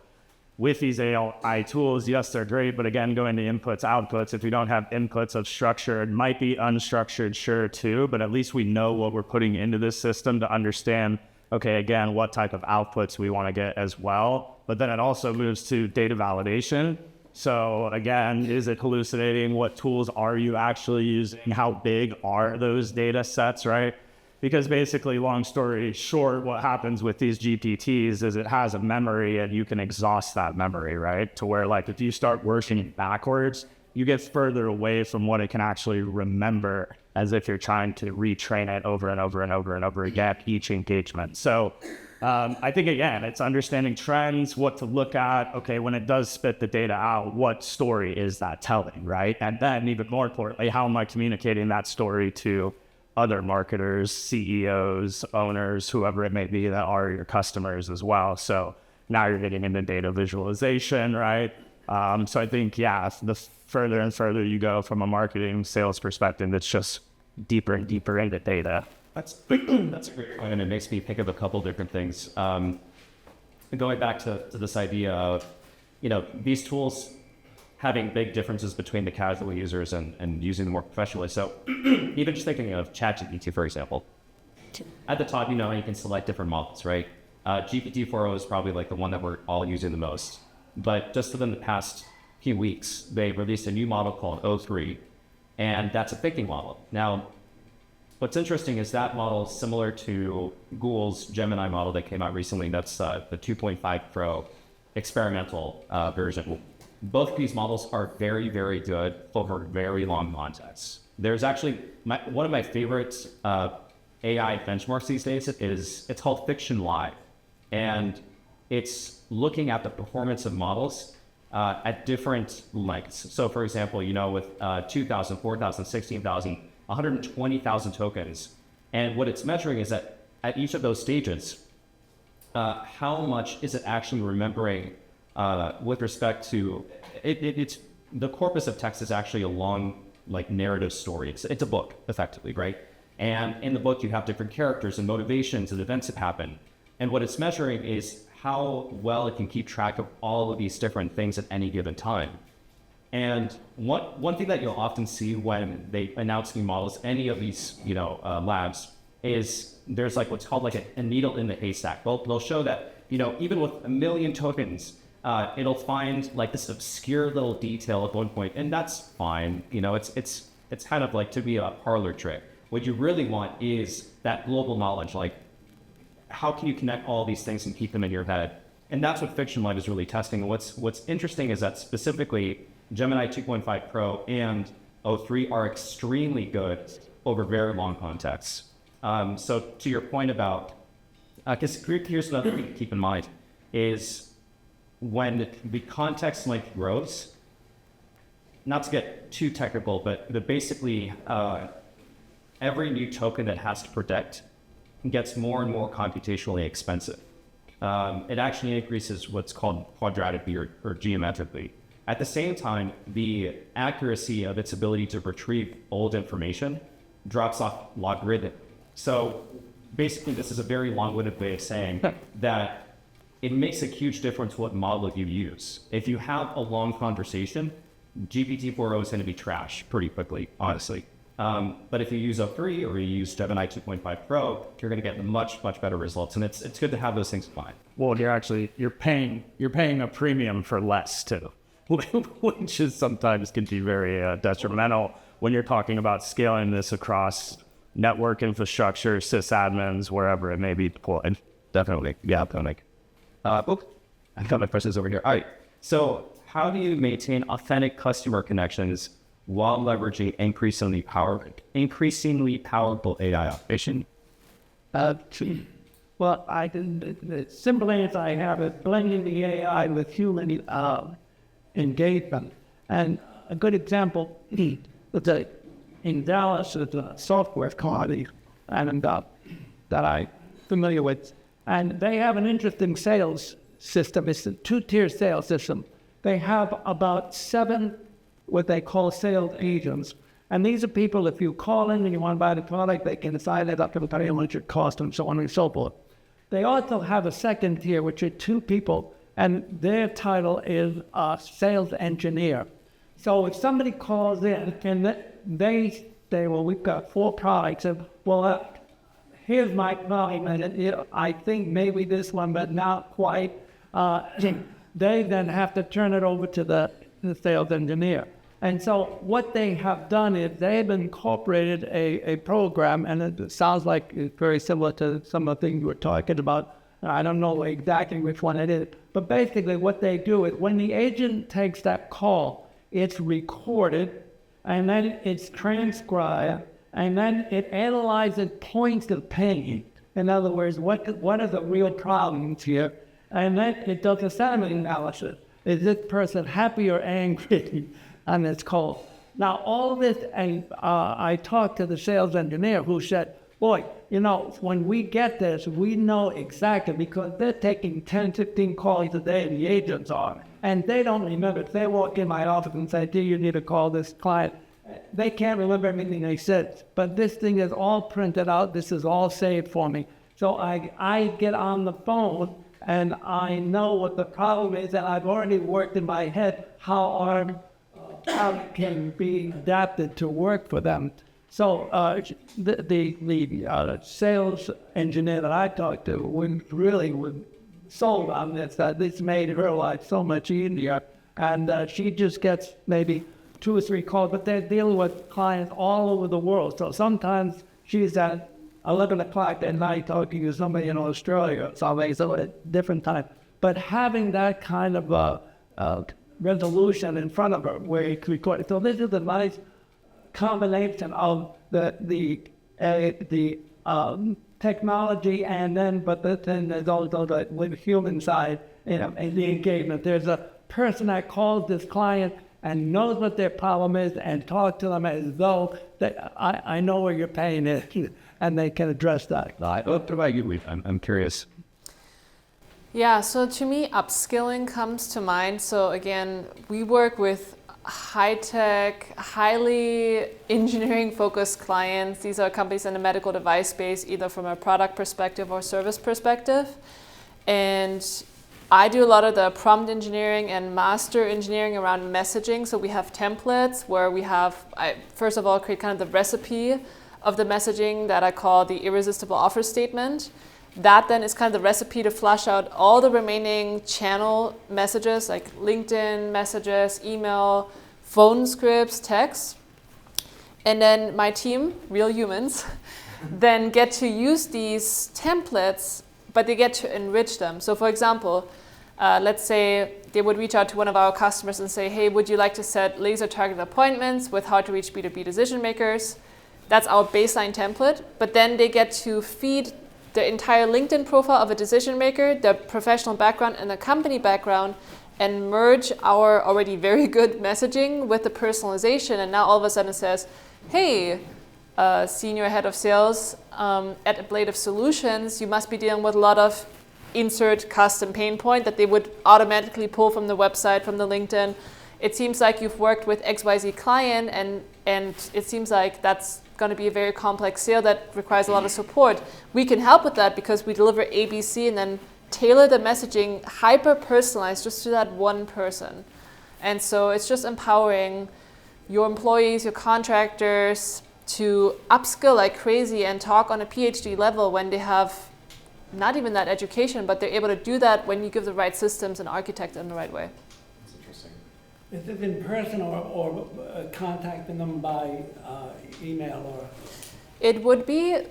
with these AI tools, yes, they're great, but again, going to inputs, outputs, if we don't have inputs of structure, it might be unstructured, sure too, but at least we know what we're putting into this system to understand, okay, again, what type of outputs we want to get as well. But then it also moves to data validation. So again, is it hallucinating? What tools are you actually using? How big are those data sets, right? Because basically, long story short, what happens with these GPTs is it has a memory and you can exhaust that memory, right? To where like if you start working backwards, you get further away from what it can actually remember, as if you're trying to retrain it over and over and over and over again, each engagement. So I think, again, it's understanding trends, what to look at. Okay, when it does spit the data out, what story is that telling, right? And then even more importantly, how am I communicating that story to other marketers, CEOs, owners, whoever it may be that are your customers as well. So now you're getting into data visualization, right? So I think, yeah, the further and further you go from a marketing sales perspective, it's just deeper and deeper into data. That's a great point, and it makes me think of a couple different things. Going back to this idea of, these tools having big differences between the casual users and using them more professionally. So even just thinking of ChatGPT, for example, at the top, you can select different models, right? GPT-4o is probably like the one that we're all using the most. But just within the past few weeks, they released a new model called O3, and that's a thinking model. Now, what's interesting is that model is similar to Google's Gemini model that came out recently. That's the 2.5 Pro experimental version. Both of these models are very, very good over very long contexts. There's actually one of my favorite AI benchmarks these days it's called Fiction Live, and it's looking at the performance of models at different lengths. So, for example, with 2,000, 4,000, 16,000, 120,000 tokens, and what it's measuring is that at each of those stages, how much is it actually remembering with respect to it's the corpus of text is actually a long narrative story. It's a book effectively, right? And in the book you have different characters and motivations and events that happen. And what it's measuring is how well it can keep track of all of these different things at any given time. And one thing that you'll often see when they announce new models, any of these labs, is there's what's called a needle in the haystack. They'll show that even with 1 million tokens, it'll find this obscure little detail at one point, and that's fine. It's kind of to be a parlor trick. What you really want is that global knowledge, how can you connect all these things and keep them in your head? And that's what Fiction Live is really testing. What's interesting is that specifically Gemini 2.5 Pro and O3 are extremely good over very long contexts. So to your point about, because here's another thing to keep in mind, is when the context length grows, not to get too technical, but basically every new token that has to predict gets more and more computationally expensive. It actually increases what's called quadratically or geometrically. At the same time, the accuracy of its ability to retrieve old information drops off logarithmic. So basically, this is a very long-winded way of saying that it makes a huge difference what model you use. If you have a long conversation, GPT-4o is going to be trash pretty quickly, honestly. But if you use O3 or you use Gemini 2.5 Pro, you're going to get much, much better results. And it's good to have those things in mind. Well, you're paying a premium for less too, which is sometimes can be very detrimental when you're talking about scaling this across network infrastructure, sysadmins, wherever it may be deployed. Definitely. Yeah, I've got my questions over here. All right. So how do you maintain authentic customer connections while leveraging increasingly powerful AI automation? Well, the simple answer I have is blending the AI with human engagement. And a good example is that in Dallas is a software company and that I'm familiar with. And they have an interesting sales system. It's a two-tier sales system. They have about 7 what they call sales agents. And these are people, if you call in and you want to buy the product, they can decide it up to how much it costs and so on and so forth. They also have a second tier, which are 2 people, and their title is sales engineer. So if somebody calls in and they say, well, we've got 4 products, and well, here's my problem, and I think maybe this one, but not quite. They then have to turn it over to the sales engineer. And so what they have done is they have incorporated a program, and it sounds like it's very similar to some of the things you were talking about. I don't know exactly which one it is, but basically what they do is when the agent takes that call, it's recorded, and then it's transcribed, and then it analyzes points of pain. In other words, what are the real problems here? And then it does a sentiment analysis. Is this person happy or angry on this call? Now, all of this, and I talked to the sales engineer who said, boy, you know, when we get this, we know exactly, because they're taking 10, 15 calls a day, the agents are, and they don't remember. If they walk in my office and say, do you need to call this client? They can't remember everything they said, but this thing is all printed out. This is all saved for me. So I get on the phone and I know what the problem is, and I've already worked in my head how it can be adapted to work for them. So the sales engineer that I talked to was sold on this. This made her life so much easier, and she just gets maybe 2 or 3 calls, but they're dealing with clients all over the world. So sometimes she's at 11 o'clock at night talking to somebody in Australia or something, so at different time. But having that kind of resolution in front of her where it's recorded. So this is a nice combination of the technology, and then there's also the human side, you know, and the engagement. There's a person that calls this client and knows what their problem is and talk to them as though I know where your pain is, and they can address that. What about you? I'm curious. Yeah, so to me, upskilling comes to mind. So again, we work with high-tech, highly engineering-focused clients. These are companies in the medical device space, either from a product perspective or service perspective. And I do a lot of the prompt engineering and master engineering around messaging. So we have templates where I first of all create kind of the recipe of the messaging that I call the irresistible offer statement. That then is kind of the recipe to flush out all the remaining channel messages, like LinkedIn messages, email, phone scripts, text. And then my team, real humans, then get to use these templates, but they get to enrich them. So for example, let's say they would reach out to one of our customers and say, hey, would you like to set laser targeted appointments with hard to reach B2B decision makers? That's our baseline template, but then they get to feed the entire LinkedIn profile of a decision maker, their professional background and the company background, and merge our already very good messaging with the personalization. And now all of a sudden it says, hey, senior head of sales at Ablative Solutions, you must be dealing with a lot of insert custom pain point that they would automatically pull from the website, from the LinkedIn. It seems like you've worked with XYZ client and it seems like that's going to be a very complex sale that requires a lot of support. We can help with that because we deliver ABC and then tailor the messaging hyper personalized just to that one person. And so it's just empowering your employees, your contractors to upskill like crazy and talk on a PhD level when they have not even that education, but they're able to do that when you give the right systems and architect in the right way. That's interesting. Is it in person or contacting them by email or? It would be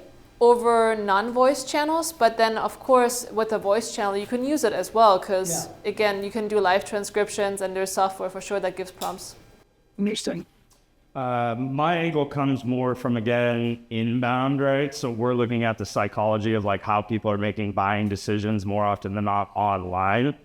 over non-voice channels, but then of course with the voice channel you can use it as well because again you can do live transcriptions and there's software for sure that gives prompts. Interesting. My angle comes more from, again, inbound, right? So we're looking at the psychology of like how people are making buying decisions more often than not online.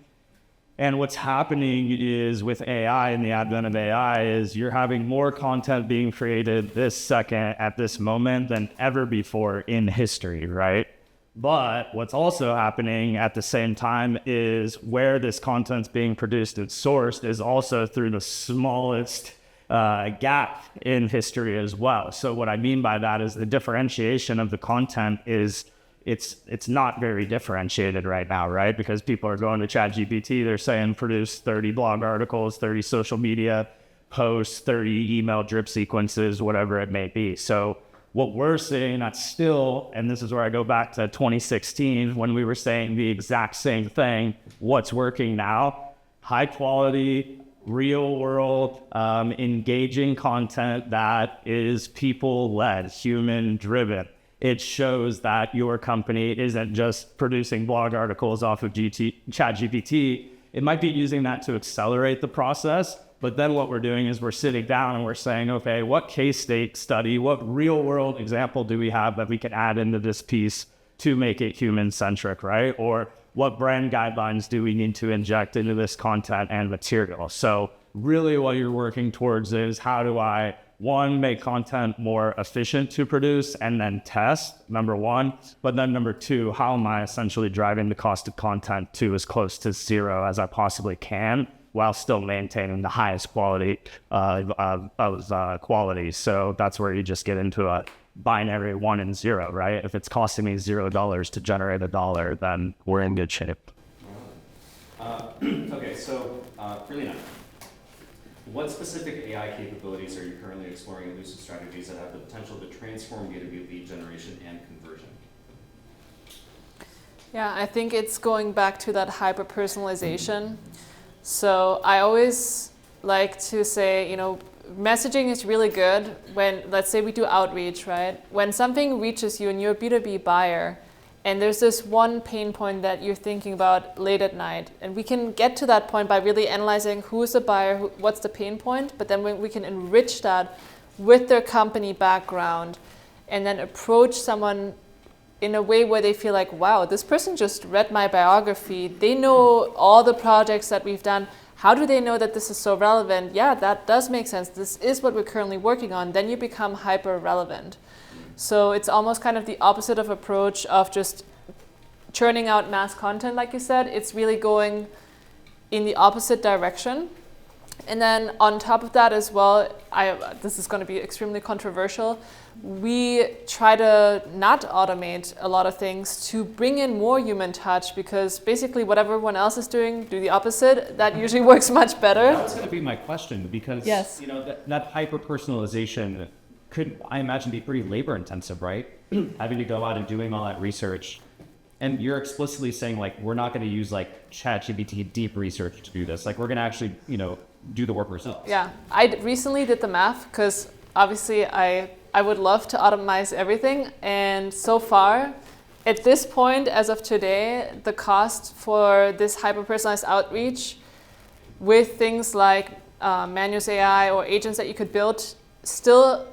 And what's happening is with AI and the advent of AI is you're having more content being created this second at this moment than ever before in history, right? But what's also happening at the same time is where this content's being produced and sourced is also through the smallest gap in history as well. So what I mean by that is the differentiation of the content is it's not very differentiated right now, right? Because people are going to ChatGPT, they're saying produce 30 blog articles, 30 social media posts, 30 email drip sequences, whatever it may be. So what we're seeing that's still, and this is where I go back to 2016 when we were saying the exact same thing, what's working now, high quality, real world, engaging content that is people-led, human-driven. It shows that your company isn't just producing blog articles off of ChatGPT. It might be using that to accelerate the process, But then what we're doing is we're sitting down and we're saying, okay, what case study, what real world example do we have that we can add into this piece to make it human centric, right? Or what brand guidelines do we need to inject into this content and material? So really what you're working towards is how do I, one, make content more efficient to produce and then test, number one. But then number two, how am I essentially driving the cost of content to as close to zero as I possibly can while still maintaining the highest quality quality. So that's where you just get into a binary 1 and 0, right? If it's costing me $0 to generate $1, then we're in good shape. Okay, so for Lena, what specific AI capabilities are you currently exploring in Lucid Strategies that have the potential to transform B2B lead generation and conversion? Yeah, I think it's going back to that hyper-personalization. So I always like to say, you know, messaging is really good when, let's say we do outreach, right? When something reaches you and you're a B2B buyer, and there's this one pain point that you're thinking about late at night, and we can get to that point by really analyzing who's the buyer, what's the pain point, but then we can enrich that with their company background and then approach someone in a way where they feel like, wow, this person just read my biography. They know all the projects that we've done. How do they know that this is so relevant? Yeah, that does make sense. This is what we're currently working on. Then you become hyper relevant. So it's almost kind of the opposite of approach of just churning out mass content, like you said. It's really going in the opposite direction. And then on top of that as well, this is going to be extremely controversial. We try to not automate a lot of things to bring in more human touch, because basically what everyone else is doing, do the opposite. That usually works much better. That was going to be my question, because yes, you know that hyper personalization could, I imagine, be pretty labor intensive, right? Having to go out and doing all that research. And you're explicitly saying, like, we're not going to use like ChatGPT deep research to do this. Like, we're going to actually, you know, do the work ourselves. Yeah, I recently did the math, because obviously I would love to automate everything. And so far, at this point, as of today, the cost for this hyper-personalized outreach with things like Manus AI or agents that you could build still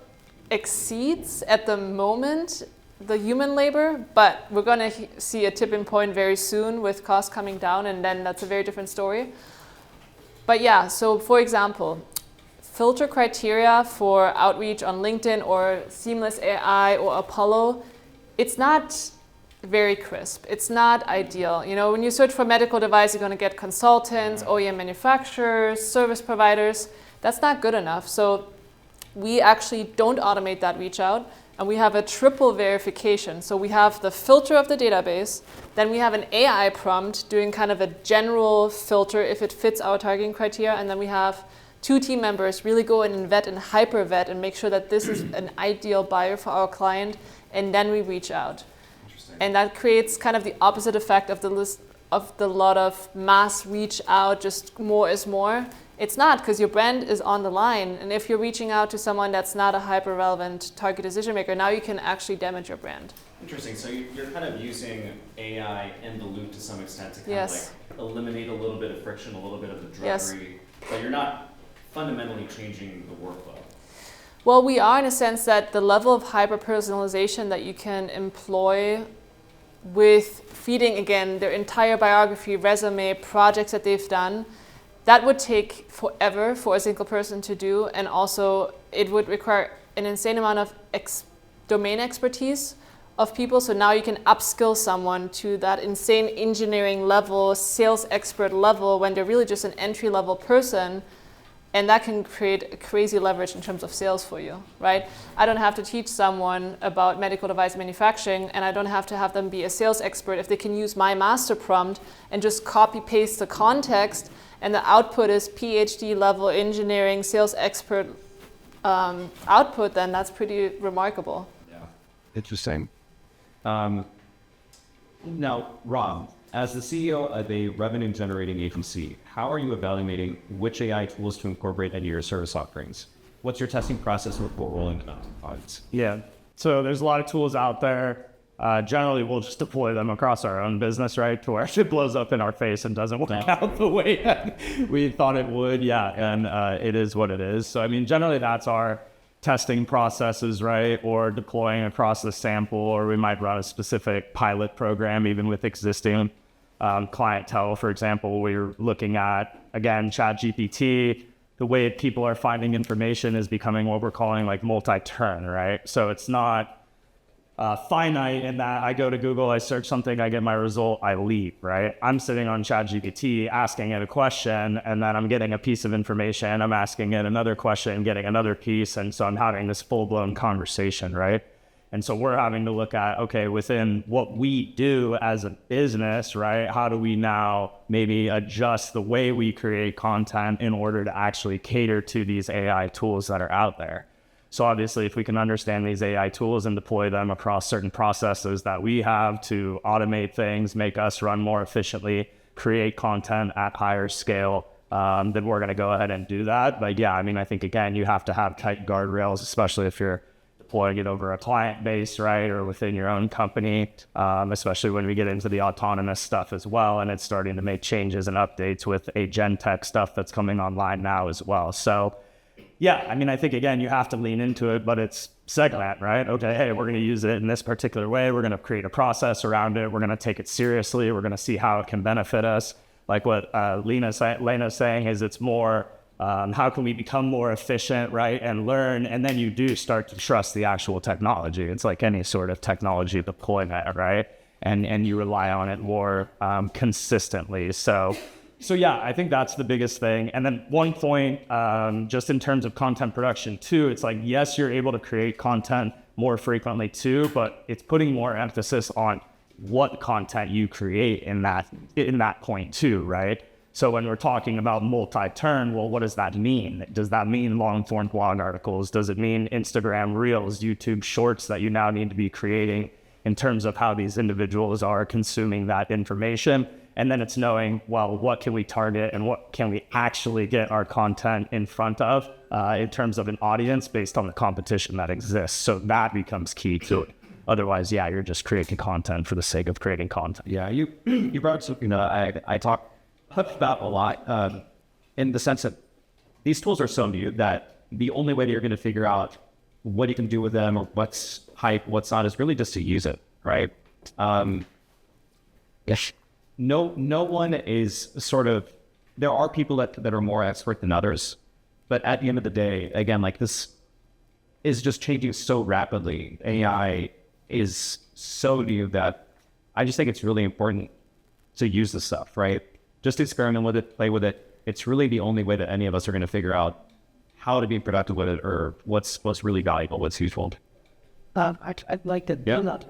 exceeds at the moment the human labor, but we're going to see a tipping point very soon with costs coming down, and then that's a very different story. But yeah, so for example, filter criteria for outreach on LinkedIn or Seamless AI or Apollo, it's not very crisp. It's not ideal. You know, when you search for medical device, you're going to get consultants, OEM manufacturers, service providers. That's not good enough. So we actually don't automate that reach out, and we have a triple verification. So we have the filter of the database, then we have an AI prompt doing kind of a general filter if it fits our targeting criteria, and then we have 2 team members really go in and vet and hyper vet and make sure that this is an ideal buyer for our client, and then we reach out. And that creates kind of the opposite effect of the lot of mass reach out, just more is more. It's not, because your brand is on the line. And if you're reaching out to someone that's not a hyper-relevant target decision maker, now you can actually damage your brand. Interesting. So you're kind of using AI in the loop to some extent to kind Yes. of like eliminate a little bit of friction, a little bit of the drudgery, Yes. but you're not fundamentally changing the workflow. Well, we are, in a sense that the level of hyper-personalization that you can employ with feeding, again, their entire biography, resume, projects that they've done, that would take forever for a single person to do, and also it would require an insane amount of domain expertise of people. So now you can upskill someone to that insane engineering level, sales expert level, when they're really just an entry-level person, and that can create a crazy leverage in terms of sales for you, right? I don't have to teach someone about medical device manufacturing, and I don't have to have them be a sales expert if they can use my master prompt and just copy-paste the context, and the output is PhD level engineering sales expert output, then that's pretty remarkable. Yeah. Interesting. Now, Rob, as the CEO of a revenue generating agency, how are you evaluating which AI tools to incorporate into your service offerings? What's your testing process before rolling them out to clients? Yeah, so there's a lot of tools out there. generally we'll just deploy them across our own business, right? To where it blows up in our face and doesn't work out the way that we thought it would. Yeah, and it is what it is. So, I mean, generally that's our testing processes, right? Or deploying across the sample, or we might run a specific pilot program, even with existing clientele. For example, we're looking at, again, ChatGPT. The way people are finding information is becoming what we're calling like multi-turn, right? So it's not finite in that I go to Google, I search something, I get my result, I leave, right? I'm sitting on ChatGPT asking it a question, and then I'm getting a piece of information, I'm asking it another question, getting another piece, and so I'm having this full-blown conversation, right? And so we're having to look at, okay, within what we do as a business, right, how do we now maybe adjust the way we create content in order to actually cater to these AI tools that are out there? So obviously, if we can understand these AI tools and deploy them across certain processes that we have to automate things, make us run more efficiently, create content at higher scale, then we're going to go ahead and do that. But yeah, I mean, I think, again, you have to have tight guardrails, especially if you're deploying it over a client base, right, or within your own company, especially when we get into the autonomous stuff as well, and it's starting to make changes and updates with agentic stuff that's coming online now as well. So yeah, I mean, I think, again, you have to lean into it, but it's segment, right? Okay, hey, we're going to use it in this particular way. We're going to create a process around it. We're going to take it seriously. We're going to see how it can benefit us. Like what Lena's saying is it's more, how can we become more efficient, right, and learn, and then you do start to trust the actual technology. It's like any sort of technology deployment, right? And you rely on it more consistently. So yeah, I think that's the biggest thing. And then one point, just in terms of content production too, it's like, yes, you're able to create content more frequently too, but it's putting more emphasis on what content you create in that point too, right? So when we're talking about multi-turn, well, what does that mean? Does that mean long-form blog articles? Does it mean Instagram Reels, YouTube Shorts that you now need to be creating in terms of how these individuals are consuming that information? And then it's knowing, well, what can we target and what can we actually get our content in front of in terms of an audience based on the competition that exists. So that becomes key to it. Otherwise, yeah, you're just creating content for the sake of creating content. Yeah, you brought something I talk about a lot in the sense that these tools are so new that the only way that you're going to figure out what you can do with them or what's hype, what's not, is really just to use it, right? No one is sort of, there are people that are more expert than others, but at the end of the day, again, like this is just changing so rapidly. AI is so new that I just think it's really important to use this stuff, right? Just experiment with it, play with it. It's really the only way that any of us are going to figure out how to be productive with it or what's really valuable, what's useful. I'd like to do that.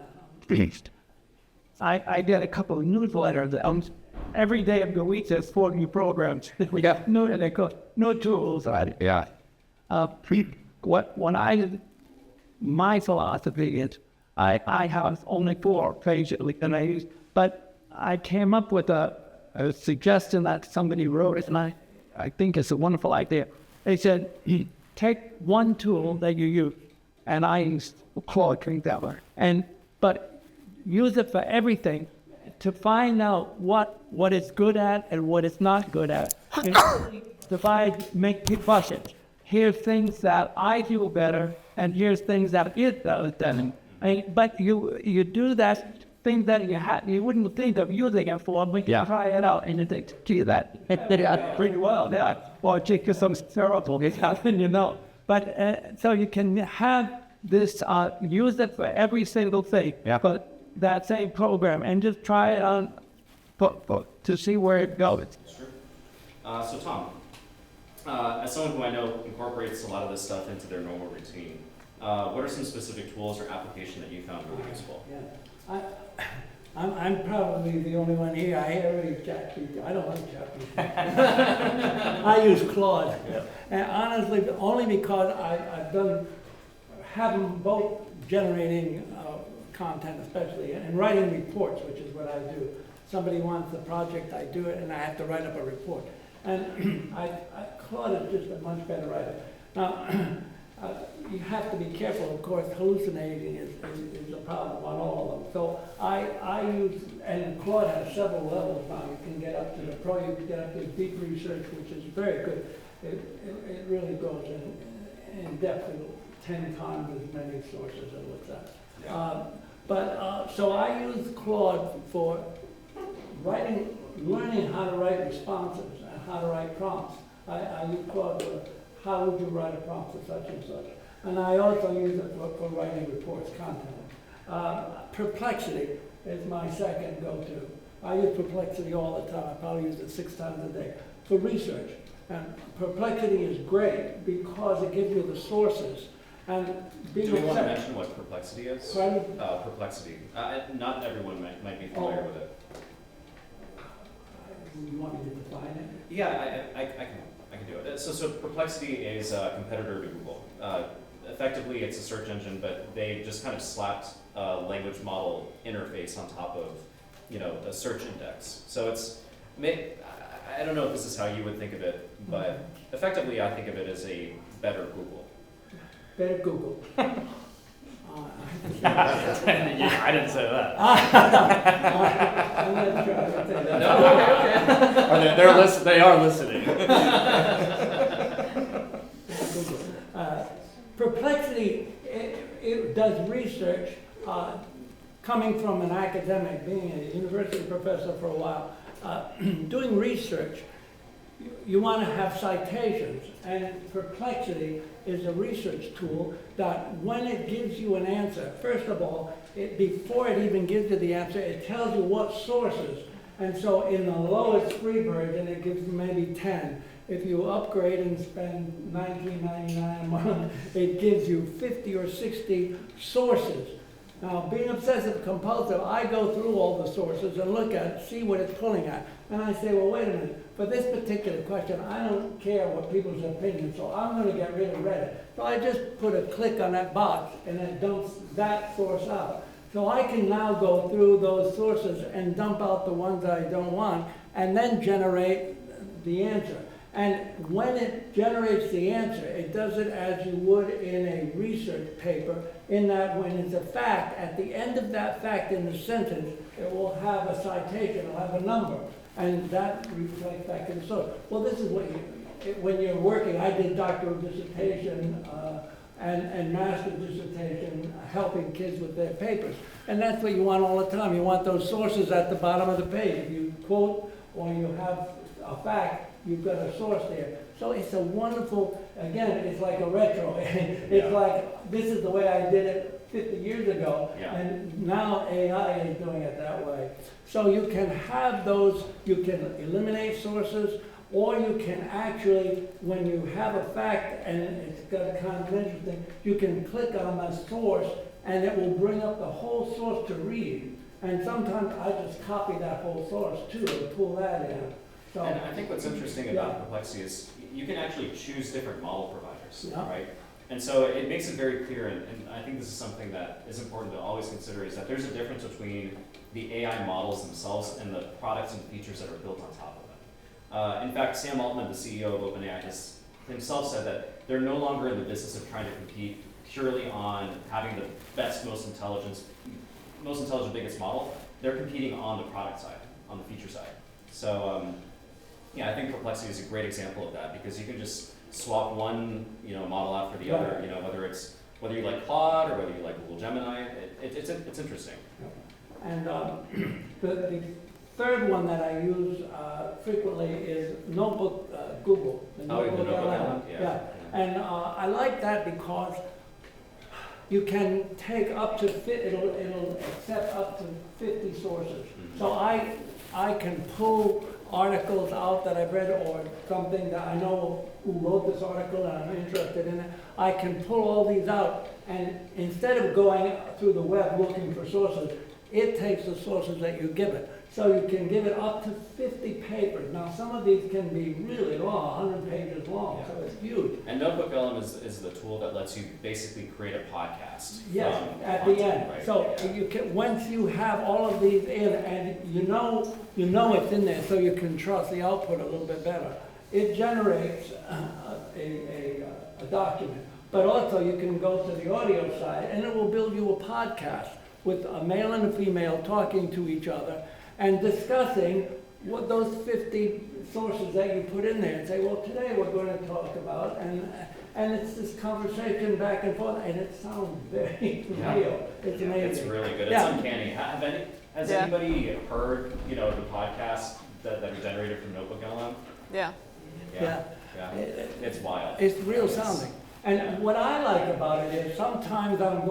I did a couple of newsletters. Every day of the week, there's 4 new programs. We got no tools. Yeah. My philosophy is I have only 4 pages that I use, but I came up with a suggestion that somebody wrote, and I think it's a wonderful idea. They said, take one tool that you use, and I used Claude, but use it for everything to find out what it's good at and what it's not good at. And make buckets. Here's things that I do better, and here's things that it does better. But you do that thing that you wouldn't think of using it for, but you try it out and you think, gee, that pretty well, yeah. Or take some terrible, then you know. But so you can have this, use it for every single thing. Yeah. But that same program and just try it on to see where it goes. Sure. So Tom, as someone who I know incorporates a lot of this stuff into their normal routine, what are some specific tools or application that you found really useful? Yeah. I'm probably the only one here. I use ChatGPT. I don't like ChatGPT. I use Claude. Yeah. And honestly, only because I've have them both generating content, especially, and writing reports, which is what I do. Somebody wants a project, I do it, and I have to write up a report. And Claude is just a much better writer. Now, you have to be careful, of course, hallucinating is a problem on all of them. So I use, and Claude has several levels now. You can get up to the pro, you can get up to deep research, which is very good. It really goes in depth, 10 times as many sources as what's that. So I use Claude for learning how to write responses and how to write prompts. I use Claude for how would you write a prompt for such and such. And I also use it for writing reports, content. Perplexity is my second go-to. I use Perplexity all the time. I probably use it 6 times a day for research. And Perplexity is great because it gives you the sources. And Do we want to mention what Perplexity is? Pardon? Perplexity. Not everyone might be familiar with it. You want me to define it? Yeah, I can do it. So Perplexity is a competitor to Google. Effectively, it's a search engine, but they just kind of slapped a language model interface on top of, a search index. So I don't know if this is how you would think of it, but effectively, I think of it as a better Google. Better Google. Yeah, I didn't say that. I'm not sure I would say that. They are listening. Perplexity, it does research, coming from an academic, being a university professor for a while, doing research, you want to have citations, and Perplexity is a research tool that when it gives you an answer, first of all, before it even gives you the answer, it tells you what sources. And so in the lowest free version, it gives you maybe 10. If you upgrade and spend $19.99 a month, it gives you 50 or 60 sources. Now, being obsessive compulsive, I go through all the sources and look at it, see what it's pulling at. And I say, well, wait a minute, for this particular question, I don't care what people's opinions, so I'm going to get rid of Reddit. So I just put a click on that box, and it dumps that source out. So I can now go through those sources and dump out the ones I don't want, and then generate the answer. And when it generates the answer, it does it as you would in a research paper, in that when it's a fact, at the end of that fact in the sentence, it will have a citation, it'll have a number, and that reflects back to the source. Well, this is what when you're working, I did doctoral dissertation and master's dissertation helping kids with their papers. And that's what you want all the time. You want those sources at the bottom of the page. If you quote or you have a fact, you've got a source there. So it's a wonderful, again, it's like a retro. It's like, this is the way I did it 50 years ago, and now AI is doing it that way. So you can have those, you can eliminate sources, or you can actually, when you have a fact and it's got kind of interesting, you can click on the source and it will bring up the whole source to read. And sometimes I just copy that whole source too and pull that in. So, and I think what's interesting about Perplexity is you can actually choose different model providers, right? And so it makes it very clear, and I think this is something that is important to always consider, is that there's a difference between the AI models themselves and the products and features that are built on top of them. In fact, Sam Altman, the CEO of OpenAI, has himself said that they're no longer in the business of trying to compete purely on having the best, most intelligent, biggest model. They're competing on the product side, on the feature side. So, I think Perplexity is a great example of that, because you can just swap one, model out for the other. Whether you like Claude or whether you like Google Gemini, it's interesting. And the third one that I use frequently is Notebook Google. The Notebook LM. And I like that because you can take up to it'll accept up to 50 sources. So I can pull articles out that I've read, or something that I know who wrote this article and I'm interested in it. I can pull all these out, and instead of going through the web looking for sources, it takes the sources that you give it. So you can give it up to 50 papers. Now some of these can be really long, 100 pages long, so it's huge. And Notebook LM is the tool that lets you basically create a podcast. Yes, at the end. Right? So you can, once you have all of these in, and you know it's in there, so you can trust the output a little bit better. It generates a document. But also you can go to the audio side and it will build you a podcast with a male and a female talking to each other and discussing what those 50 sources that you put in there and say, well, today we're going to talk about, and it's this conversation back and forth, and it sounds very real. It's amazing. It's really good. It's Yeah. uncanny. Has anybody heard, the podcast that are generated from Notebook LM? Yeah. Yeah. It's wild. It's real sounding. And what I like about it is sometimes I'm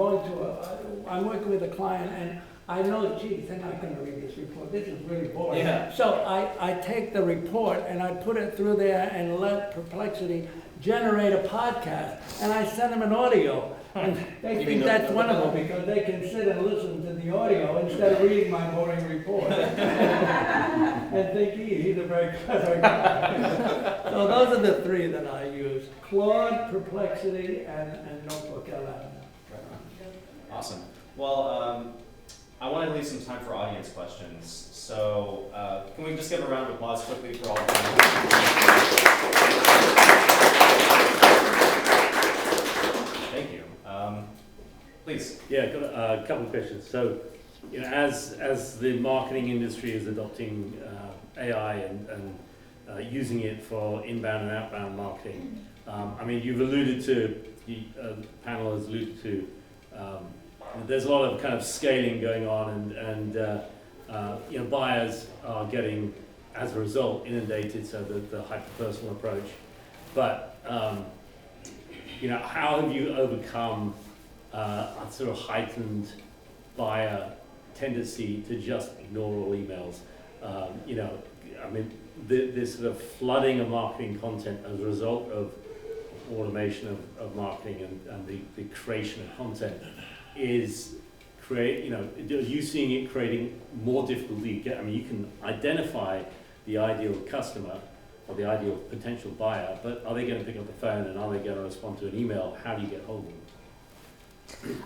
I'm working with a client and I know, geez, they're not going to read this report. This is really boring. Yeah. So I take the report and I put it through there and let Perplexity generate a podcast. And I send them an audio. And they think that's wonderful because they can sit and listen to the audio instead of reading my boring report. And think he's a very clever guy. So those are the three that I use: Claude, Perplexity, and Notebook LM. Awesome. Well, I want to leave some time for audience questions. So can we just give a round of applause quickly for all of them? Thank you. Please. Yeah, got a couple of questions. So, as the marketing industry is adopting AI and using it for inbound and outbound marketing, you've alluded to, the panel has alluded to, there's a lot of kind of scaling going on, and buyers are getting, as a result, inundated. So the hyper-personal approach, but how have you overcome a sort of heightened buyer tendency to just ignore all emails? This sort of flooding of marketing content as a result of automation of marketing and the creation of content is are you seeing it creating more difficulty? You can identify the ideal customer or the ideal potential buyer, but are they going to pick up the phone and are they going to respond to an email? How do you get hold of them?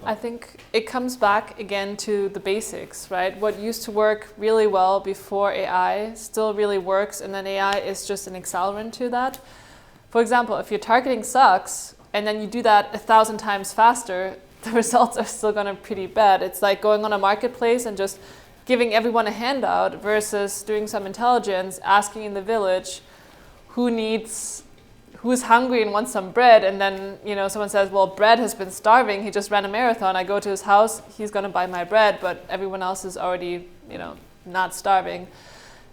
I think it comes back again to the basics, right? What used to work really well before AI still really works, and then AI is just an accelerant to that. For example, if your targeting sucks and then you do that 1,000 times faster, the results are still going to be pretty bad. It's like going on a marketplace and just giving everyone a handout versus doing some intelligence, asking in the village who's hungry and wants some bread, and then someone says, well, Bread has been starving, he just ran a marathon, I go to his house, he's going to buy my bread, but everyone else is already not starving.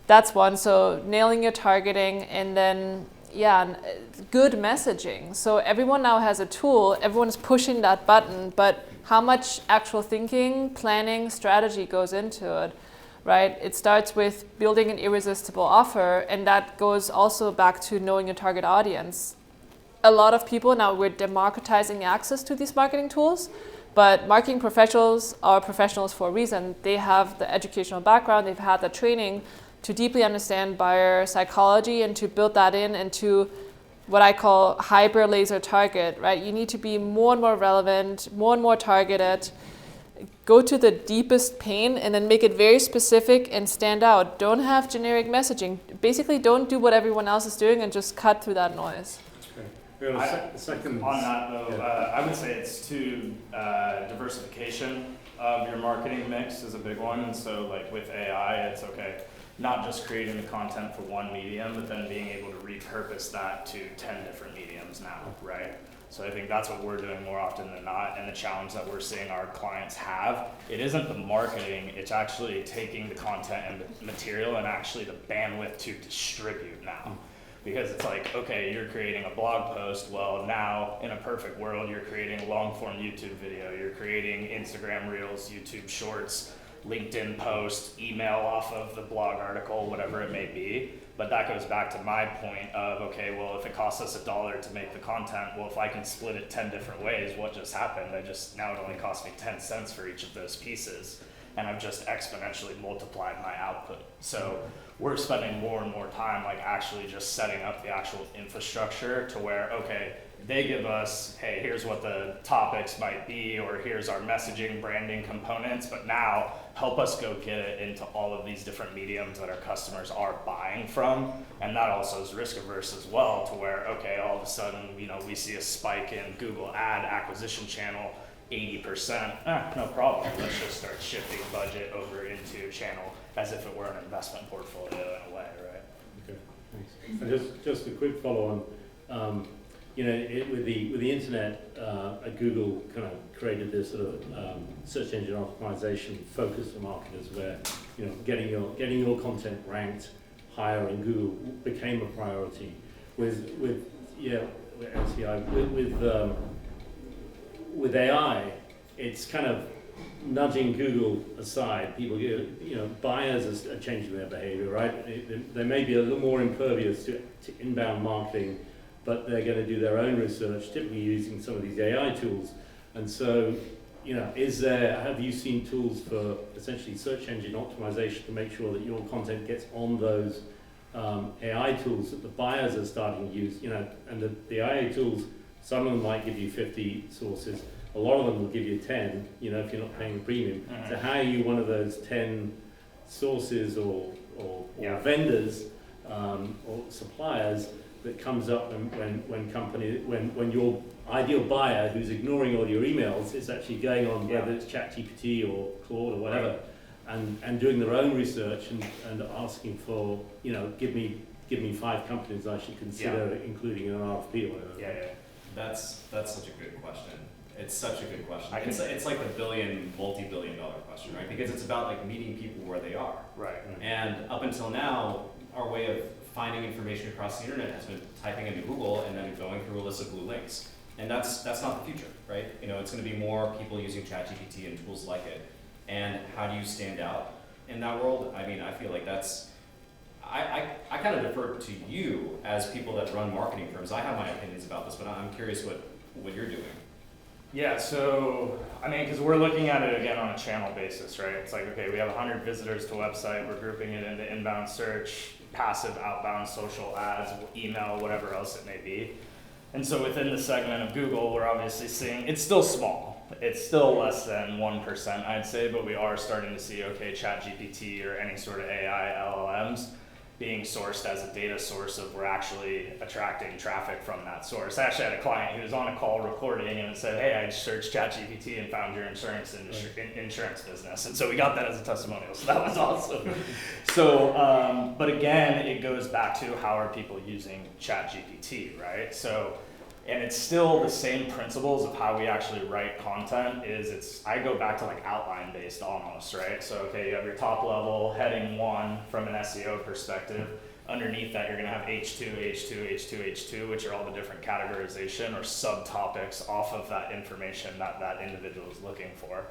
That's one. So nailing your targeting, and then good messaging. So everyone now has a tool, everyone's pushing that button, but how much actual thinking, planning, strategy goes into it, right? It starts with building an irresistible offer, and that goes also back to knowing your target audience. A lot of people now, we're democratizing access to these marketing tools, but marketing professionals are professionals for a reason. They have the educational background, they've had the training to deeply understand buyer psychology and to build that into what I call hyper laser target, right? You need to be more and more relevant, more and more targeted, go to the deepest pain and then make it very specific and stand out. Don't have generic messaging. Basically, don't do what everyone else is doing and just cut through that noise. Second. On that though, I would say it's diversification of your marketing mix is a big one. And so like with AI, it's okay, not just creating the content for one medium, but then being able to repurpose that to 10 different mediums now, right? So I think that's what we're doing more often than not, and the challenge that we're seeing our clients have. It isn't the marketing, it's actually taking the content and the material and actually the bandwidth to distribute now. Because it's like, okay, you're creating a blog post, well now, in a perfect world, you're creating a long form YouTube video, you're creating Instagram Reels, YouTube Shorts, LinkedIn post, email off of the blog article, whatever it may be. But that goes back to my point of, okay, well, if it costs us $1 to make the content, well, if I can split it 10 different ways, what just happened? Now it only costs me 10 cents for each of those pieces. And I've just exponentially multiplied my output. So we're spending more and more time like actually just setting up the actual infrastructure to where, okay, They give us, hey, here's what the topics might be, or here's our messaging, branding components, but now help us go get it into all of these different mediums that our customers are buying from. And that also is risk averse as well, to where, okay, all of a sudden, we see a spike in Google ad acquisition channel, 80%, no problem. Let's just start shifting budget over into channel as if it were an investment portfolio in a way, right? Okay, thanks. And just a quick follow on. With the internet, Google kind of created this sort of search engine optimization focus for marketers, where getting your content ranked higher in Google became a priority. With AI, it's kind of nudging Google aside. People, buyers are changing their behavior, right? They may be a little more impervious to inbound marketing, but they're going to do their own research, typically using some of these AI tools. And so, have you seen tools for essentially search engine optimization to make sure that your content gets on those AI tools that the buyers are starting to use? And the AI tools, some of them might give you 50 sources. A lot of them will give you 10, if you're not paying the premium. Mm-hmm. So how are you one of those 10 sources or vendors or suppliers that comes up when your ideal buyer, who's ignoring all your emails, is actually going on whether it's ChatGPT or Claude or whatever, and doing their own research and asking for, give me 5 companies I should consider including in an RFP or whatever. Yeah. That's such a good question. It's such a good question. It's like the multi-billion-dollar question, right? Because it's about like meeting people where they are. Right. And up until now, our way of finding information across the internet has been typing into Google and then going through a list of blue links. And that's not the future, right? It's going to be more people using ChatGPT and tools like it. And how do you stand out in that world? I mean, I feel like I kind of defer to you as people that run marketing firms. I have my opinions about this, but I'm curious what you're doing. Yeah, so, because we're looking at it again on a channel basis, right? It's like, okay, we have 100 visitors to a website, we're grouping it into inbound search, passive, outbound, social ads, email, whatever else it may be. And so within the segment of Google, we're obviously seeing, it's still small. It's still less than 1%, I'd say, but we are starting to see, okay, ChatGPT or any sort of AI LLMs being sourced as a data source of we're actually attracting traffic from that source. I actually had a client who was on a call recording and it said, hey, I searched ChatGPT and found your insurance business. And so we got that as a testimonial, so that was awesome. So, but again, it goes back to how are people using ChatGPT, right? So, and it's still the same principles of how we actually write content. I go back to like outline based almost, right? So okay, you have your top level heading 1 from an SEO perspective. Underneath that, you're gonna have H2, H2, H2, H2, which are all the different categorization or subtopics off of that information that individual is looking for.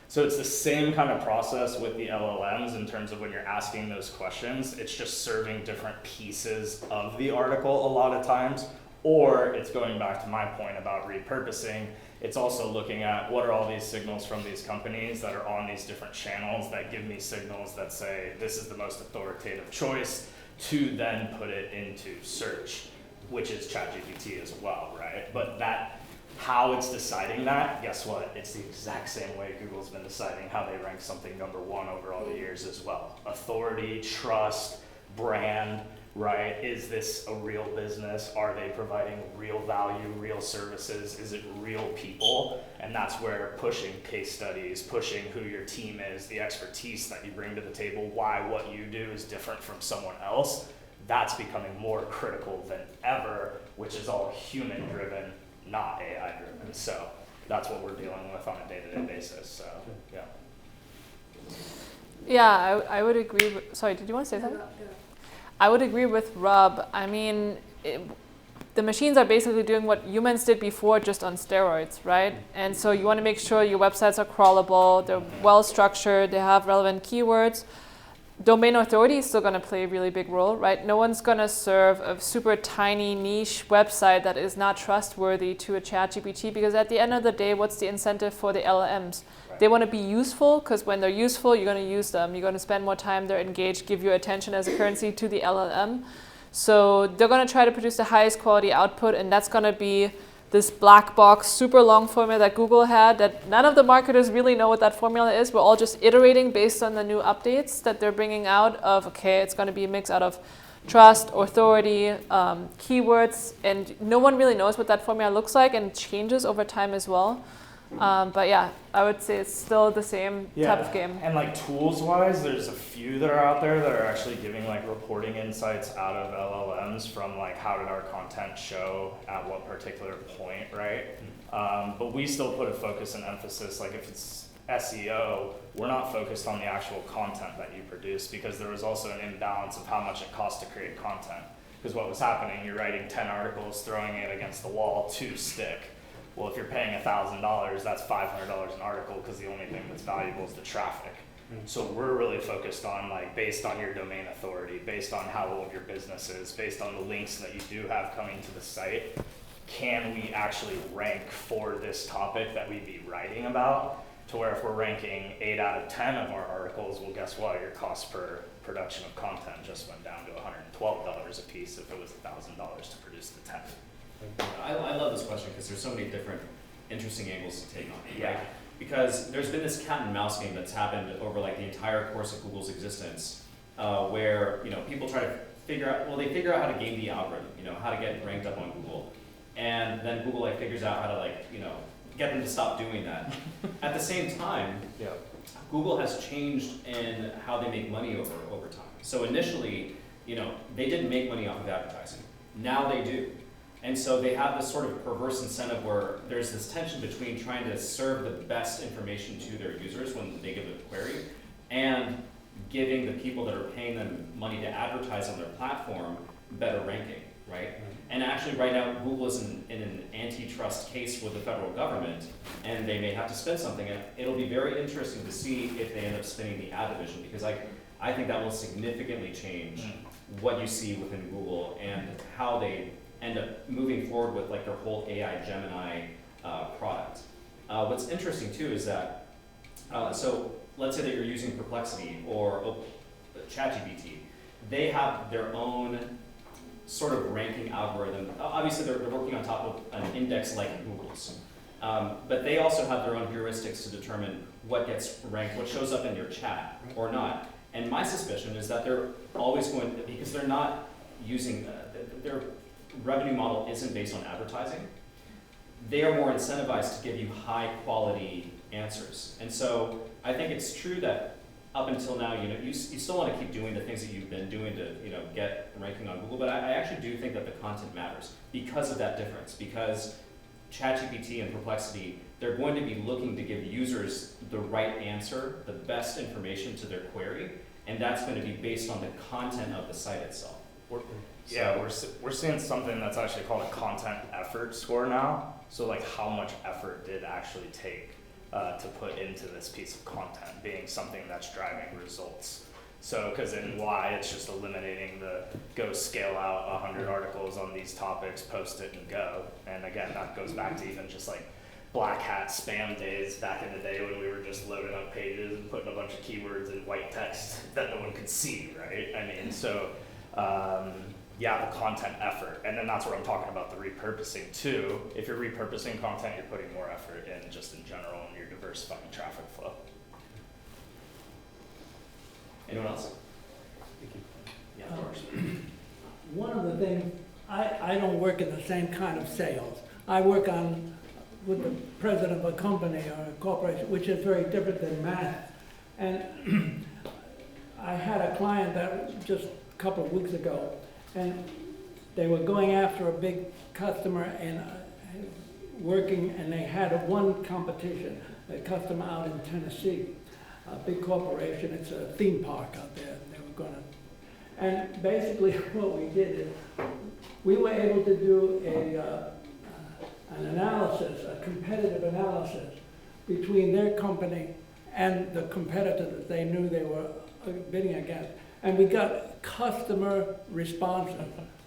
So it's the same kind of process with the LLMs in terms of when you're asking those questions. It's just serving different pieces of the article a lot of times. Or it's going back to my point about repurposing. It's also looking at what are all these signals from these companies that are on these different channels that give me signals that say this is the most authoritative choice, to then put it into search, which is ChatGPT as well, right? But how it's deciding that, guess what? It's the exact same way Google's been deciding how they rank something number 1 over all the years as well. Authority, trust, brand, right? Is this a real business? Are they providing real value, real services? Is it real people? And that's where pushing case studies, pushing who your team is, the expertise that you bring to the table, why what you do is different from someone else, that's becoming more critical than ever, which is all human driven, not AI driven. So that's what we're dealing with on a day-to-day basis. So, yeah. Yeah, I would agree. Sorry, did you want to say something? I would agree with Rob. I mean, the machines are basically doing what humans did before, just on steroids, right? And so you want to make sure your websites are crawlable, they're well structured, they have relevant keywords. Domain authority is still going to play a really big role, right? No one's going to serve a super tiny niche website that is not trustworthy to a ChatGPT, because at the end of the day, what's the incentive for the LLMs? They want to be useful, because when they're useful, you're going to use them. You're going to spend more time, they're engaged, give your attention as a currency to the LLM. So they're going to try to produce the highest quality output, and that's going to be this black box, super long formula that Google had that none of the marketers really know what that formula is. We're all just iterating based on the new updates that they're bringing out of, okay, it's going to be a mix out of trust, authority, keywords, and no one really knows what that formula looks like, and changes over time as well. But yeah, I would say it's still the same type of game. And like tools wise, there's a few that are out there that are actually giving like reporting insights out of LLMs from like how did our content show at what particular point, right? But we still put a focus and emphasis, like if it's SEO, we're not focused on the actual content that you produce, because there was also an imbalance of how much it costs to create content. Because what was happening, you're writing 10 articles, throwing it against the wall to stick. Well, if you're paying $1,000, that's $500 an article, because the only thing that's valuable is the traffic. So we're really focused on, like, based on your domain authority, based on how old your business is, based on the links that you do have coming to the site, can we actually rank for this topic that we'd be writing about? To where if we're ranking 8 out of 10 of our articles, well, guess what? Your cost per production of content just went down to $112 a piece if it was $1,000 to produce the 10. I love this question because there's so many different interesting angles to take on it. Yeah. Right? Because there's been this cat and mouse game that's happened over like the entire course of Google's existence, where people try to figure out, they figure out how to game the algorithm, how to get ranked up on Google, and then Google figures out how to get them to stop doing that. At the same time, Google has changed in how they make money over time. So initially, they didn't make money off of advertising. Now they do. And so they have this sort of perverse incentive where there's this tension between trying to serve the best information to their users when they give a query, and giving the people that are paying them money to advertise on their platform better ranking, right? And actually right now, Google is in an antitrust case with the federal government, and they may have to spend something. And it'll be very interesting to see if they end up spinning the ad division, because I think that will significantly change what you see within Google and how they end up moving forward with their whole AI Gemini product. What's interesting too is that, so let's say that you're using Perplexity or ChatGPT. They have their own sort of ranking algorithm. Obviously they're working on top of an index like Google's. But they also have their own heuristics to determine what gets ranked, what shows up in your chat or not. And my suspicion is that they're always going, because they're not using, their revenue model isn't based on advertising. They are more incentivized to give you high quality answers. And so I think it's true that up until now, you still want to keep doing the things that you've been doing to, get ranking on Google. But I actually do think that the content matters because of that difference. Because ChatGPT and Perplexity, they're going to be looking to give users the right answer, the best information to their query, and that's going to be based on the content of the site itself. We're seeing something that's actually called a content effort score now. So how much effort did actually take to put into this piece of content being something that's driving results. So, because in Y, it's just eliminating the go scale out 100 articles on these topics, post it and go. And again, that goes back to even just black hat spam days back in the day when we were just loading up pages and putting a bunch of keywords in white text that no one could see, right? I mean, so the content effort. And then that's where I'm talking about the repurposing too. If you're repurposing content, you're putting more effort in just in general, and you're diversifying traffic flow. Anyone else? Yeah, of course. One of the things, I don't work in the same kind of sales. I work with the president of a company or a corporation, which is very different than math. And I had a client that just a couple of weeks ago, and they were going after a big customer and working, and they had one competition, a customer out in Tennessee, a big corporation. It's a theme park out there. They were going to, and basically what we did is we were able to do an analysis, a competitive analysis between their company and the competitor that they knew they were bidding against. And we got customer responses.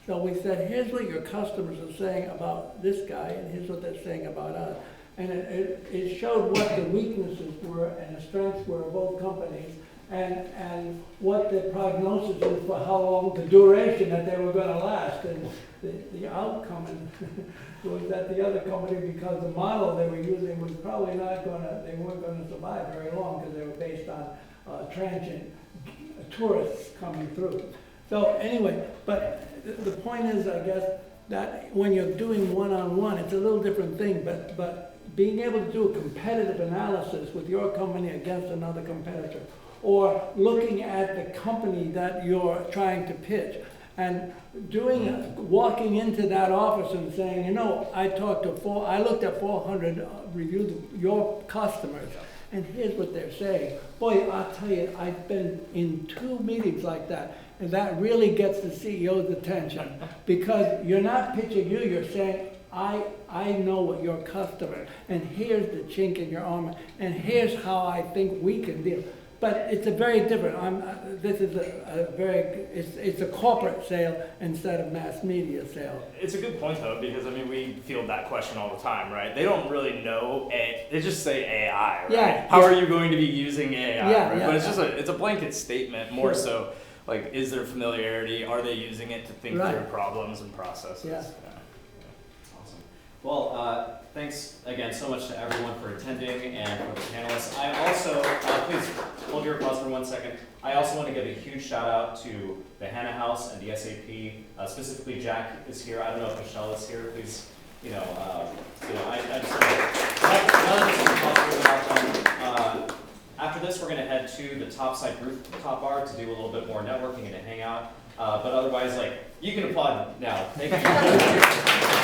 So we said, here's what your customers are saying about this guy, and here's what they're saying about us. And it showed what the weaknesses were and the strengths were of both companies. and what the prognosis is for how long, the duration that they were gonna last. And the outcome was that the other company, because the model they were using was probably they weren't gonna survive very long, because they were based on transient tourists coming through. So anyway, but the point is, I guess, that when you're doing one-on-one, it's a little different thing, but being able to do a competitive analysis with your company against another competitor, or looking at the company that you're trying to pitch, and walking into that office and saying, you know, I looked at 400 reviews of your customers, and here's what they're saying. Boy, I'll tell you, I've been in 2 meetings like that, and that really gets the CEO's attention, because you're not pitching you're saying, I know what your customer, and here's the chink in your armor, and here's how I think we can deal. But it's a very different, this is it's a corporate sale instead of mass media sale. It's a good point though, because I mean, we field that question all the time, right? They don't really know, they just say AI, right? Yeah, How are you going to be using AI, Yeah, right? yeah, But it's a blanket statement, more Sure. so, like, is there familiarity? Are they using it to think Right. through problems and processes? Yeah. Awesome. Well, thanks again so much to everyone for attending and for the panelists. I also, please hold your applause for 1 second. I also want to give a huge shout out to the Hana Haus and the SAP. Specifically, Jack is here. I don't know if Michelle is here. Please, I just want to. After this, we're going to head to the topside rooftop bar to do a little bit more networking and to hang out. But otherwise, you can applaud now. Thank you.